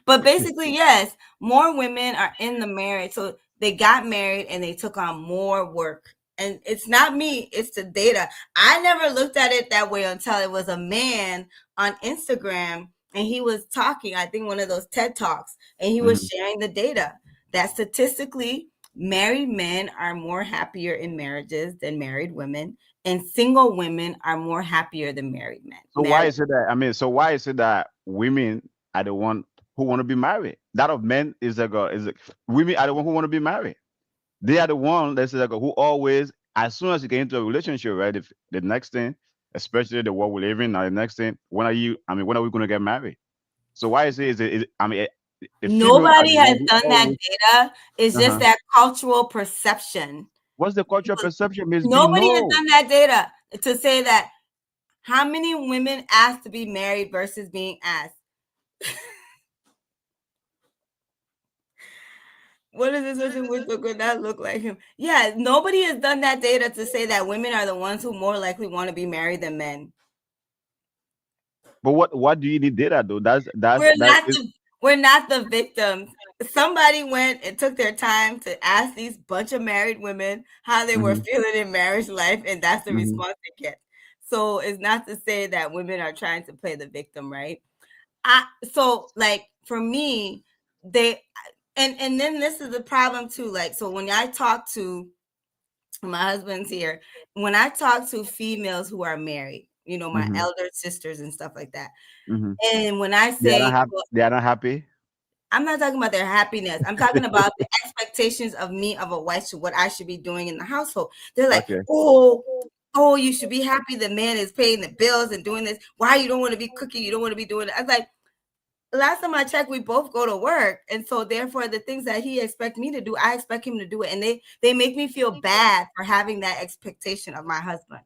But basically, yes, more women are in the marriage. So they got married and they took on more work. And it's not me, it's the data. I never looked at it that way until it was a man on Instagram and he was talking, I think one of those TED Talks, and he was mhm. sharing the data that statistically married men are more happier in marriages than married women, and single women are more happier than married men. So why is it that? I mean, so why is it that women are the one who want to be married? That of men is like women are the one who want to be married. They are the one that's like who always, as soon as you get into a relationship, right? If the next thing, especially the world we live in, now the next thing, when are you? I mean, when are we going to get married? So why is it? I mean, the female are Nobody the has one who done that always. data. It's just Uh-huh. that cultural perception. What's the cultural perception, Miss B? Nobody has No. done that data to say that how many women asked to be married versus being asked. What is this person with so could not look like him? Yeah, nobody has done that data to say that women are the ones who more likely want to be married than men. But what do you need data though? That's We're that not is. the we're not the victims. Somebody went and took their time to ask these bunch of married women how they were Mhm, feeling in marriage life, and that's the mhm. response they get. So it's not to say that women are trying to play the victim, right? So for me, they and then this is the problem too. Like so when I talk to my husband's here, when I talk to females who are married, my Mhm, elder sisters and stuff like that, mhm. and when I They are not say, happy. They are not happy. I'm not talking about their happiness. I'm talking about the expectations of me of a wife to what I should be doing in the household. They're like, Okay. oh, you should be happy the man is paying the bills and doing this. Why you don't want to be cooking? You don't want to be doing it. I was like, last time I checked, we both go to work. And so therefore the things that he expects me to do, I expect him to do it. And they make me feel bad for having that expectation of my husband.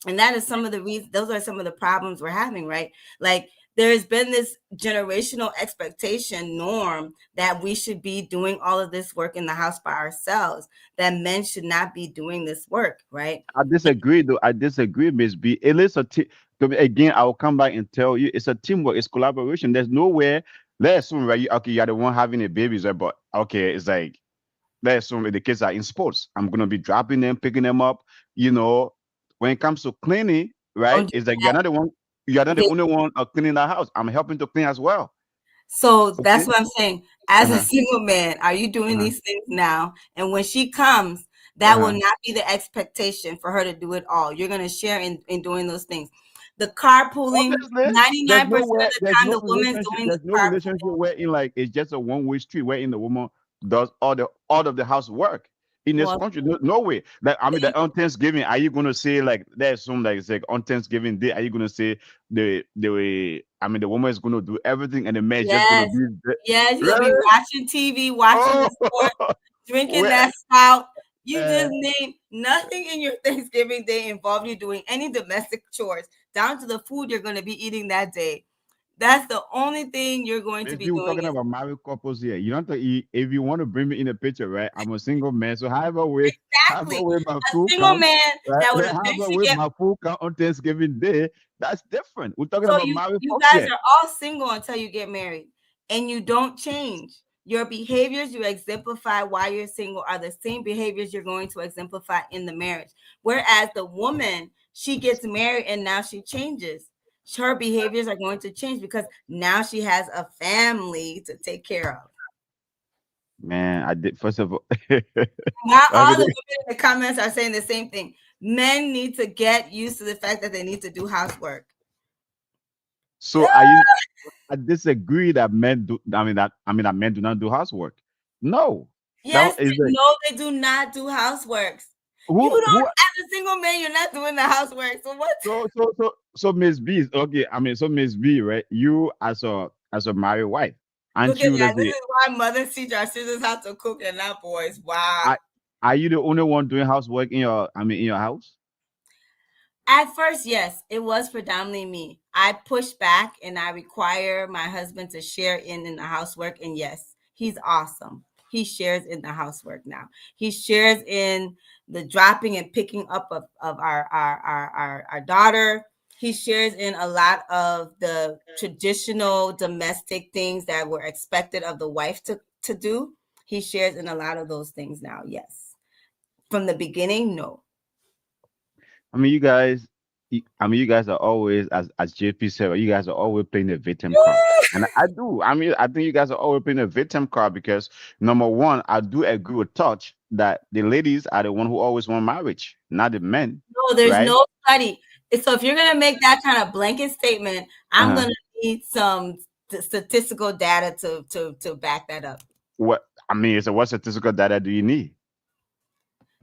And that is some of the reasons, those are some of the problems we're having, right? Like there's been this generational expectation norm that we should be doing all of this work in the house by ourselves, that men should not be doing this work, right? I disagree, though. I disagree, Miss B. It is a team. Again, I will come back and tell you, it's a teamwork. It's collaboration. There's nowhere. Let's assume, right? Okay, you're the one having a baby, right? But okay, it's like let's assume the kids are in sports. I'm gonna be dropping them, picking them up. You know, when it comes to cleaning, right? Don't do It's like you're that. not the one. You're not the Okay. only one cleaning the house. I'm helping to clean as well. So that's Okay. what I'm saying. As a Uh-huh. single man, are you doing Uh-huh. these things now? And when she comes, that will Uh-huh. not be the expectation for her to do it all. You're going to share in doing those things. The carpooling, Obviously, 99% of the time, the woman's doing the there's no relationship carpool. wherein like it's just a one-way street wherein the woman does all of the housework in this Well, country. No way. Like I mean, on Thanksgiving, are you gonna say like there's some like it's like on Thanksgiving Day, are you gonna say the woman is gonna do everything and the man is just gonna yes, be yes, you're gonna be really? watching TV, watching Oh, the sport, drinking well, that stout. You uh, just name nothing in your Thanksgiving day involve you doing any domestic chores, down to the food you're going to be eating that day. That's the only thing you're going to be maybe we're doing talking is about married couples here. You don't have to, if you want to bring me in the picture, right? I'm a single man, so however exactly way my a food single come, man right? that would However eventually way get. my food come on Thanksgiving Day, that's different. We're talking So about you married you folks guys here. are all single until you get married, and you don't change. Your behaviors you exemplify while you're single are the same behaviors you're going to exemplify in the marriage. Whereas the woman, she gets married and now she changes. Her behaviors are going to change because now she has a family to take care of. Man, I did first of all. Not I all mean, the women in the comments are saying the same thing. Men need to get used to the fact that they need to do housework. so I disagree that men do. That men do not do housework. No, that Yes, is like no, they do not do houseworks. You don't, who as a single man, you're not doing the housework. So what? so Miss B is okay. I mean, so Miss B, right? You as a married wife, aren't Look at you? that. Let's This say, is why mothers teach our sisters how to cook and not boys. Wow. are, are you the only one doing housework in your? I mean, in your house? At first, yes, it was predominantly me. I push back and I require my husband to share in the housework. And yes, he's awesome. He shares in the housework now. He shares in the dropping and picking up of our daughter. He shares in a lot of the traditional domestic things that were expected of the wife to do. He shares in a lot of those things now. Yes. From the beginning, no. I mean, you guys. You guys are always, as JP said, you guys are always playing the victim card, and I do. I mean, I think you guys are always playing the victim card because number one, I do agree with Touch that the ladies are the one who always want marriage, not the men, No, there's right? no study. So if you're going to make that kind of blanket statement, I'm Uh-huh. going to need some statistical data to back that up. What I mean, so what statistical data do you need?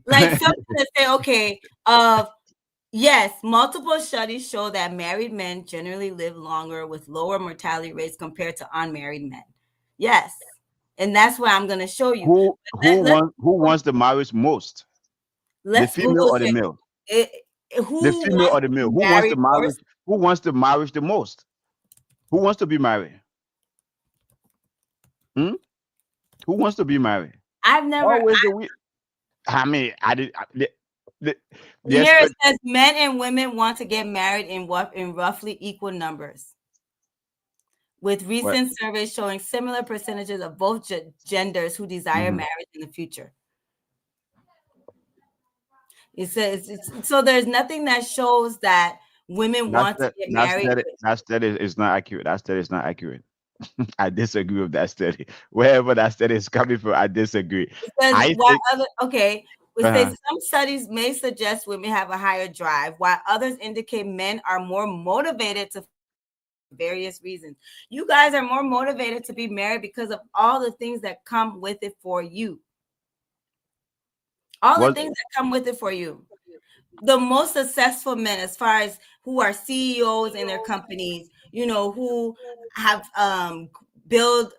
Like something to say, okay, yes, multiple studies show that married men generally live longer with lower mortality rates compared to unmarried men. Yes, and that's what I'm going to show you. Who wants the marriage most? The Let's female Google or the it. male? it. The Who female wants or the to male? be married more? Who wants the marriage the most? Who wants to be married? Hmm? Who wants to be married? I've never. Always the we. I mean, I did. The, the Here it expect. says men and women want to get married in roughly equal numbers, with What? recent surveys showing similar percentages of both genders who desire Mhm. marriage in the future. It says so. There's nothing that shows that women want to get married. That study is not accurate. That study is not accurate. I disagree with that study. Wherever that study is coming from, I disagree. It says I while think. other okay. It Uh-huh. says some studies may suggest women have a higher drive, while others indicate men are more motivated to various reasons. You guys are more motivated to be married because of all the things that come with it for you. All the What? things that come with it for you. The most successful men, as far as who are CEOs in their companies, who have build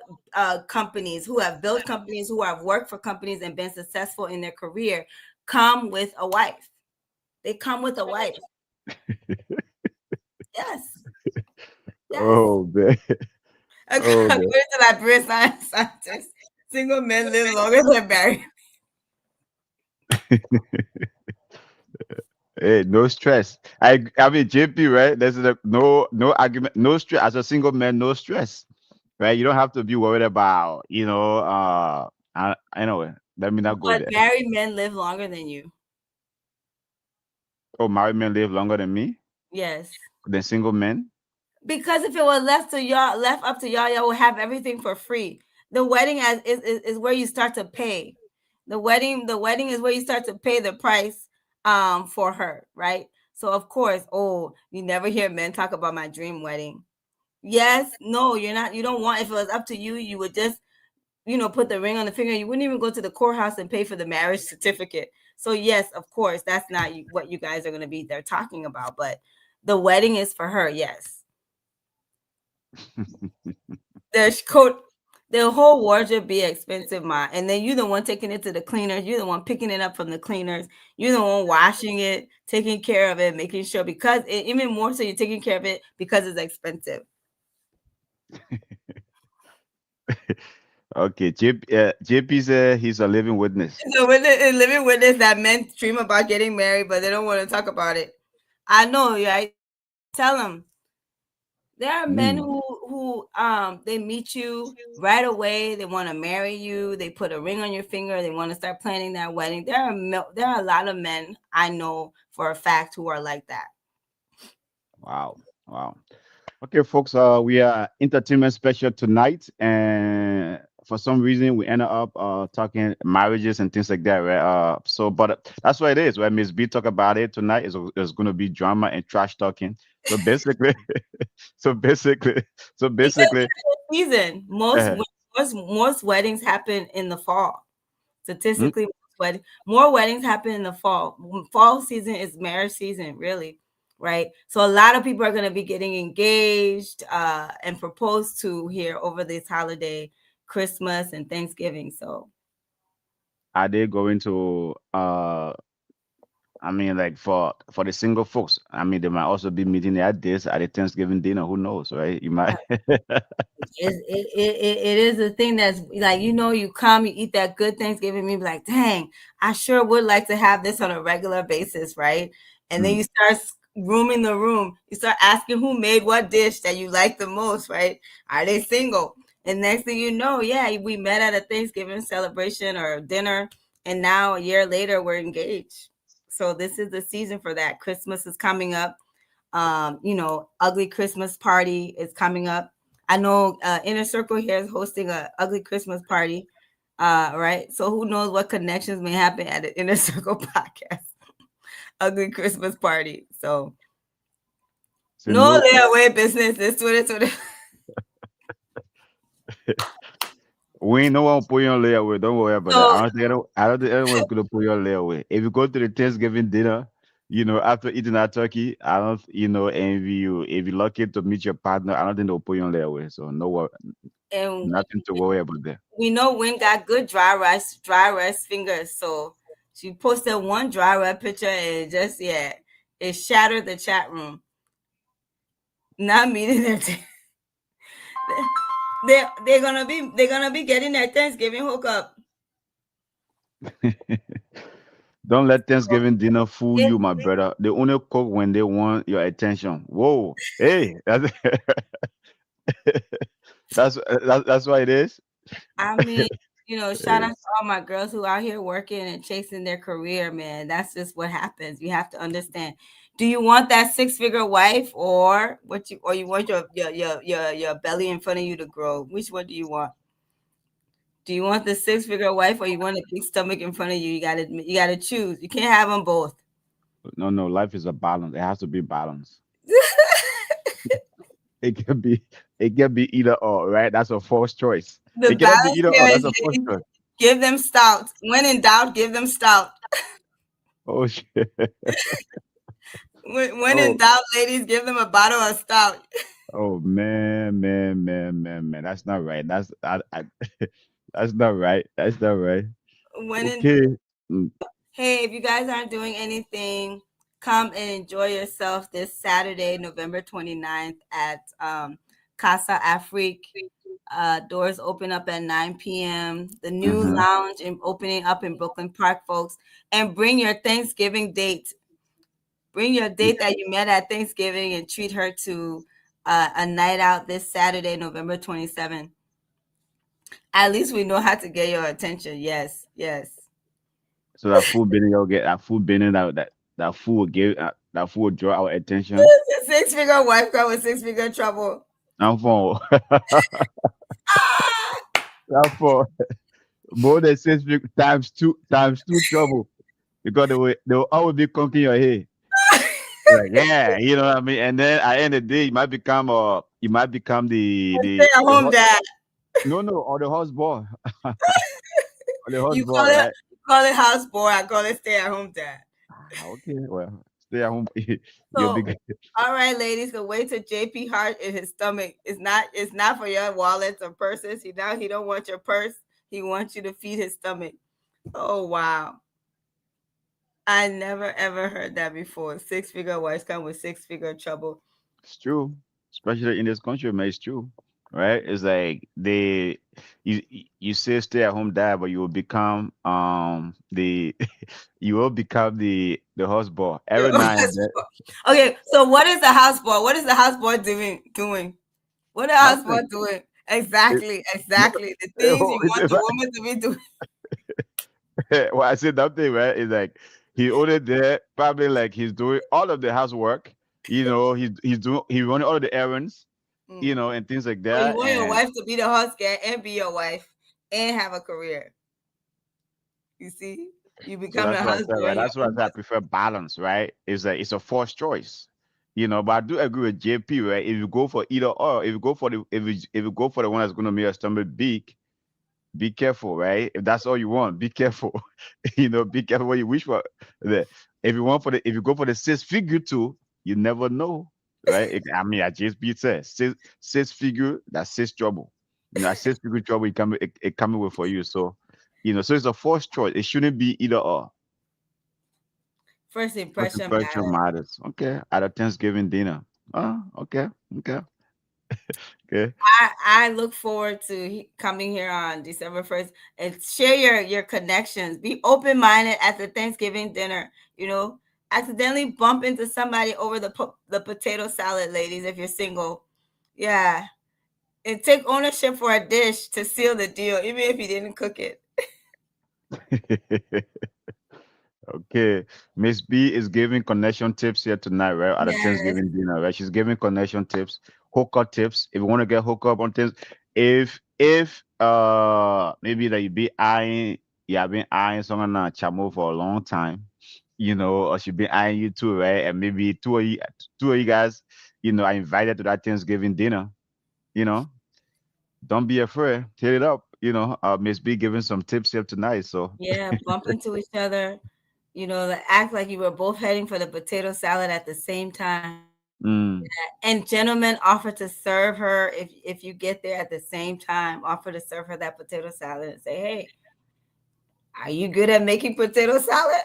companies, who have built companies, who have worked for companies and been successful in their career, come with a wife. They come with a wife. Yes, yes. Oh man. Oh According man. to that British scientist, single men live longer than married. Hey, no stress. I mean JP, right? There's no argument, no stress. As a single man, no stress. Right? You don't have to be worried about, anyway, let me not go But there. married men live longer than you. Oh, married men live longer than me, Yes. than single men. Because if it was left up to y'all, y'all would have everything for free. The wedding is where you start to pay. The wedding is where you start to pay the price for her, right? So of course, oh, you never hear men talk about my dream wedding. Yes, no, you're not. You don't want. If it was up to you, you would just put the ring on the finger. You wouldn't even go to the courthouse and pay for the marriage certificate. So yes, of course, that's not what you guys are going to be there talking about. But the wedding is for her. Yes, the coat, the whole wardrobe be expensive, ma. And then you're the one taking it to the cleaners. You're the one picking it up from the cleaners. You're the one washing it, taking care of it, making sure even more so you're taking care of it because it's expensive. Okay, JP said he's a living witness. So living witness that men dream about getting married, but they don't want to talk about it. I know, right? Tell them there are men Mm, who they meet you right away. They want to marry you. They put a ring on your finger. They want to start planning that wedding. There are a lot of men I know for a fact who are like that. wow, wow. Okay, folks, we are entertainment special tonight, and for some reason we ended up talking marriages and things like that, right? But that's what it is. When Miss B talk about it tonight, is going to be drama and trash talking. So basically, so basically, so Because basically, season uh, most weddings happen in the fall. mm, Statistically, more weddings happen in the fall. Fall season is marriage season, really, right? So a lot of people are going to be getting engaged and proposed to here over this holiday, Christmas and Thanksgiving. So are they going to? I mean, like for the single folks, I mean, they might also be meeting at this at the Thanksgiving dinner. Who knows, right? You might. it is a thing that's like, you come, you eat that good Thanksgiving meal, be like, dang, I sure would like to have this on a regular basis, right? And then Mm, you start rooming the room. You start asking who made what dish that you like the most, right? Are they single? And next thing you know, yeah, we met at a Thanksgiving celebration or dinner, and now a year later we're engaged. So this is the season for that. Christmas is coming up. Ugly Christmas party is coming up. I know Inner Circle here is hosting a ugly Christmas party. Right. So who knows what connections may happen at an Inner Circle podcast. Ugly Christmas party. So so no no. layaway business. This Twitter. We ain't no one put you on layaway. Don't worry about that. So I don't think anyone's gonna put you on layaway. If you go to the Thanksgiving dinner, after eating that turkey, I don't, envy you. If you're lucky to meet your partner, I don't think they'll put you on layaway. So and nothing to worry about there. we know Win got good dry rice fingers. So she posted one dry rice picture and it shattered the chat room. Not meeting their they're gonna be getting their Thanksgiving hookup. Don't let Thanksgiving dinner fool It, you, my brother. They only cook when they want your attention. Whoa, hey, that's what it is. I mean, shout out to all my girls who out here working and chasing their career, man. That's just what happens. You have to understand. Do you want that six-figure wife, or you want your belly in front of you to grow? Which one do you want? Do you want the six-figure wife, or you want a big stomach in front of you? You gotta choose. You can't have them both. No, no, life is a balance. It has to be balanced. It can be it can be either or, right? That's a false choice. The It cannot be balance either or. here That's is a false choice. give them stout. When in doubt, give them stout. Oh shit. When in Oh, doubt, ladies, give them a bottle of stout. oh man, man, man, man, man. That's not right. That's not right. That's not right. When in Okay. Mm, Hey, if you guys aren't doing anything, come and enjoy yourself this Saturday, November 29th at Casa Afrique. Doors open up at 9 p.m. The new Mm-hmm. lounge is opening up in Brooklyn Park, folks. And bring your Thanksgiving date. Bring your date that you met at Thanksgiving and treat her to a night out this Saturday, November 27th. At least we know how to get your attention. Yes, yes. So that food binning, you'll get that food binning that food will give that food will draw our attention. Six-figure wife come with six-figure trouble. I'm for Ah! I'm for more than times two trouble because they will always be conking your head. Like, yeah, you know what I mean. And then at the end of the day, you might become Stay at home, dad. no, no, or the house boy, or the house You boy, call it right? house boy. I call it stay at home dad. Okay, well, stay at home. You'll be So, good. all right, ladies, the way to JP Heart in his stomach is not for your wallets or purses. He don't want your purse. He wants you to feed his stomach. Oh wow. I never ever heard that before. Six-figure wives come with six-figure trouble. It's true, especially in this country, man. It's true, right? It's like you say stay at home dad, but you will become the you will become the houseboy every now and then. Okay, so what is the houseboy? What is the houseboy doing? What the houseboy Nothing. doing? It, Exactly, no, exactly. The things you want the woman to be doing. well, I said nothing, right? It's like he only there, probably like he's doing all of the housework. He's running all of the errands, Mm. and things like Or you that. want your And wife to be the husband and be your wife and have a career. You see, you so become the that's what I said, husband right? and your That's what I own said. I prefer balance, right? It's a forced choice, But I do agree with JP, right? If you go for either or, if you go for the one that's going to make your stomach big, be careful, right? If that's all you want, be careful. Be careful what you wish for. The- if you go for the six figure too, you never know, right? I mean, I just be said six figure, that's six trouble. That six figure trouble it coming with for you. So, so it's a forced choice. It shouldn't be either or. first First impression impression matters. matters. Okay, at a Thanksgiving dinner. Oh, okay, okay, okay. I look forward to coming here on December 1st and share your connections. Be open minded at the Thanksgiving dinner. Accidentally bump into somebody over the potato salad, ladies, if you're single. Yeah, and take ownership for a dish to seal the deal, even if you didn't cook it. Okay, Miss B is giving connection tips here tonight, right? At the Yes. Thanksgiving dinner, right? She's giving connection tips, hookup tips. If you want to get hooked up on things, if maybe that you have been eyeing someone chamo for a long time, or she been eyeing you too, right? And maybe two of you guys, are invited to that Thanksgiving dinner, you know, don't be afraid, hit it up. Miss B giving some tips here tonight, so. Yeah, bump into each other. Act like you were both heading for the potato salad at the same time. Mm. And gentlemen, offer to serve her if you get there at the same time. Offer to serve her that potato salad and say, "Hey, are you good at making potato salad?"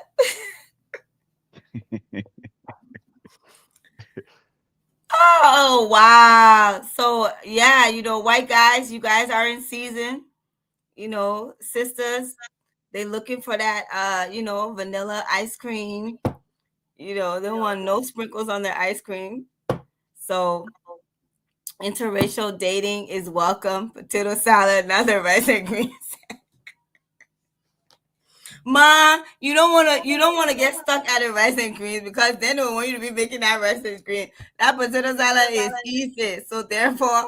Oh wow! So yeah, white guys, you guys are in season. Sisters, they looking for that vanilla ice cream. They want no sprinkles on their ice cream. So interracial dating is welcome. Potato salad, another rice and greens. Mom, you don't wanna get stuck at a rice and greens because then they want you to be making that rice and greens. That potato salad is easy. So therefore,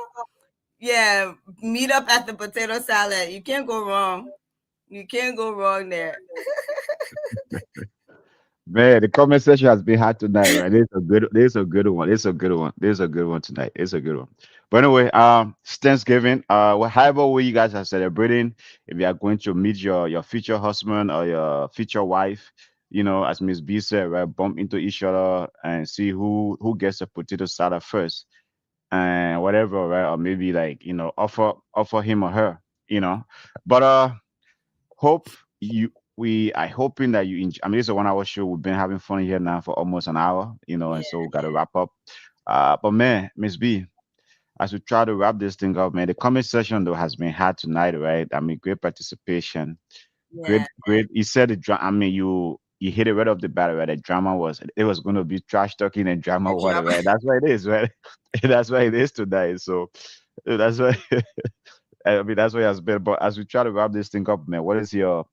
yeah, meet up at the potato salad. You can't go wrong. You can't go wrong there. Man, the comment section has been hot tonight, right? This is a good one. This is a good one. This is a good one tonight. It's a good one. But anyway, it's Thanksgiving. However way you guys are celebrating, if you are going to meet your future husband or your future wife, as Miss B said, right, bump into each other and see who gets a potato salad first and whatever, right? Or maybe like, offer him or her, you know. But hope you I hoping that you enjoy. I mean, it's a 1 hour show. We've been having fun here now for almost an hour, and so we got to wrap up. But man, Miss B, as we try to wrap this thing up, man, the comment session though has been hard tonight, right? I mean, great participation, Yeah. great. You said the drama. I mean, you hit it right off the bat, right? The drama was it was going to be trash talking and drama Good water, job. right? That's what it is, right? That's what it is tonight. So that's why. I mean, that's what it has been. But as we try to wrap this thing up, man, what is your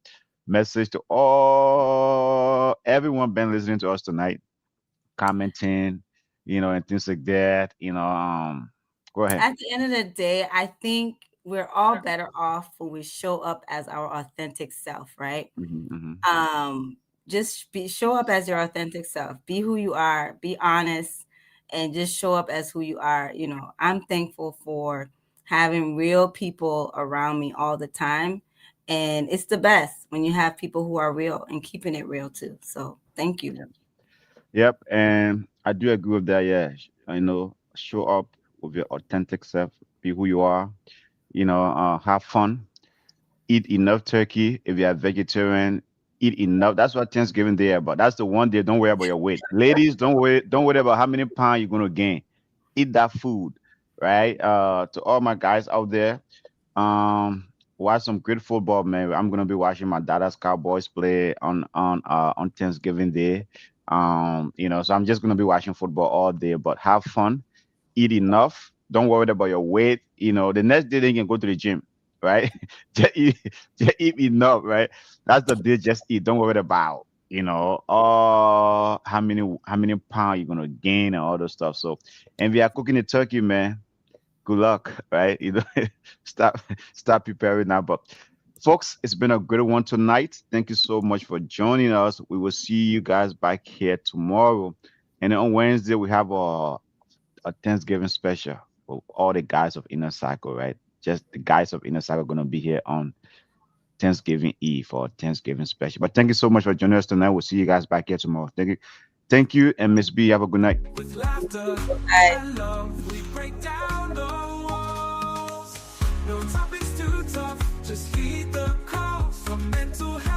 message to all everyone been listening to us tonight, commenting, and things like that. Go ahead. At the end of the day, I think we're all better off when we show up as our authentic self, right? Hmm, hmm. Just show up as your authentic self. Be who you are, be honest, and just show up as who you are. I'm thankful for having real people around me all the time. And it's the best when you have people who are real and keeping it real too. So thank you. Yep. Yep, and I do agree with that. Yeah, show up with your authentic self, be who you are. Have fun, eat enough turkey. If you're a vegetarian, eat enough. That's what Thanksgiving Day about. That's the one day. Don't worry about your weight, ladies. Don't worry about how many pounds you're gonna gain. Eat that food, right? To all my guys out there, um, watch some great football, man. I'm gonna be watching my Dallas Cowboys play on Thanksgiving Day. So I'm just gonna be watching football all day. But have fun, eat enough. Don't worry about your weight. The next day then you can go to the gym, right? just eat, just eat enough, right? That's the day. Just eat. Don't worry about how many pounds you're gonna gain and all those stuff. So, and we are cooking the turkey, man. Good luck, right? Start start preparing now. But folks, it's been a good one tonight. Thank you so much for joining us. We will see you guys back here tomorrow. And then on Wednesday, we have a Thanksgiving special for all the guys of Inner Cycle, right? Just the guys of Inner Cycle are gonna be here on Thanksgiving Eve for Thanksgiving special. But thank you so much for joining us tonight. We'll see you guys back here tomorrow. Thank you, and Miss B, have a good night. With laughter Bye. and love, we break down the walls. No topics too tough, just heed the call for mental health.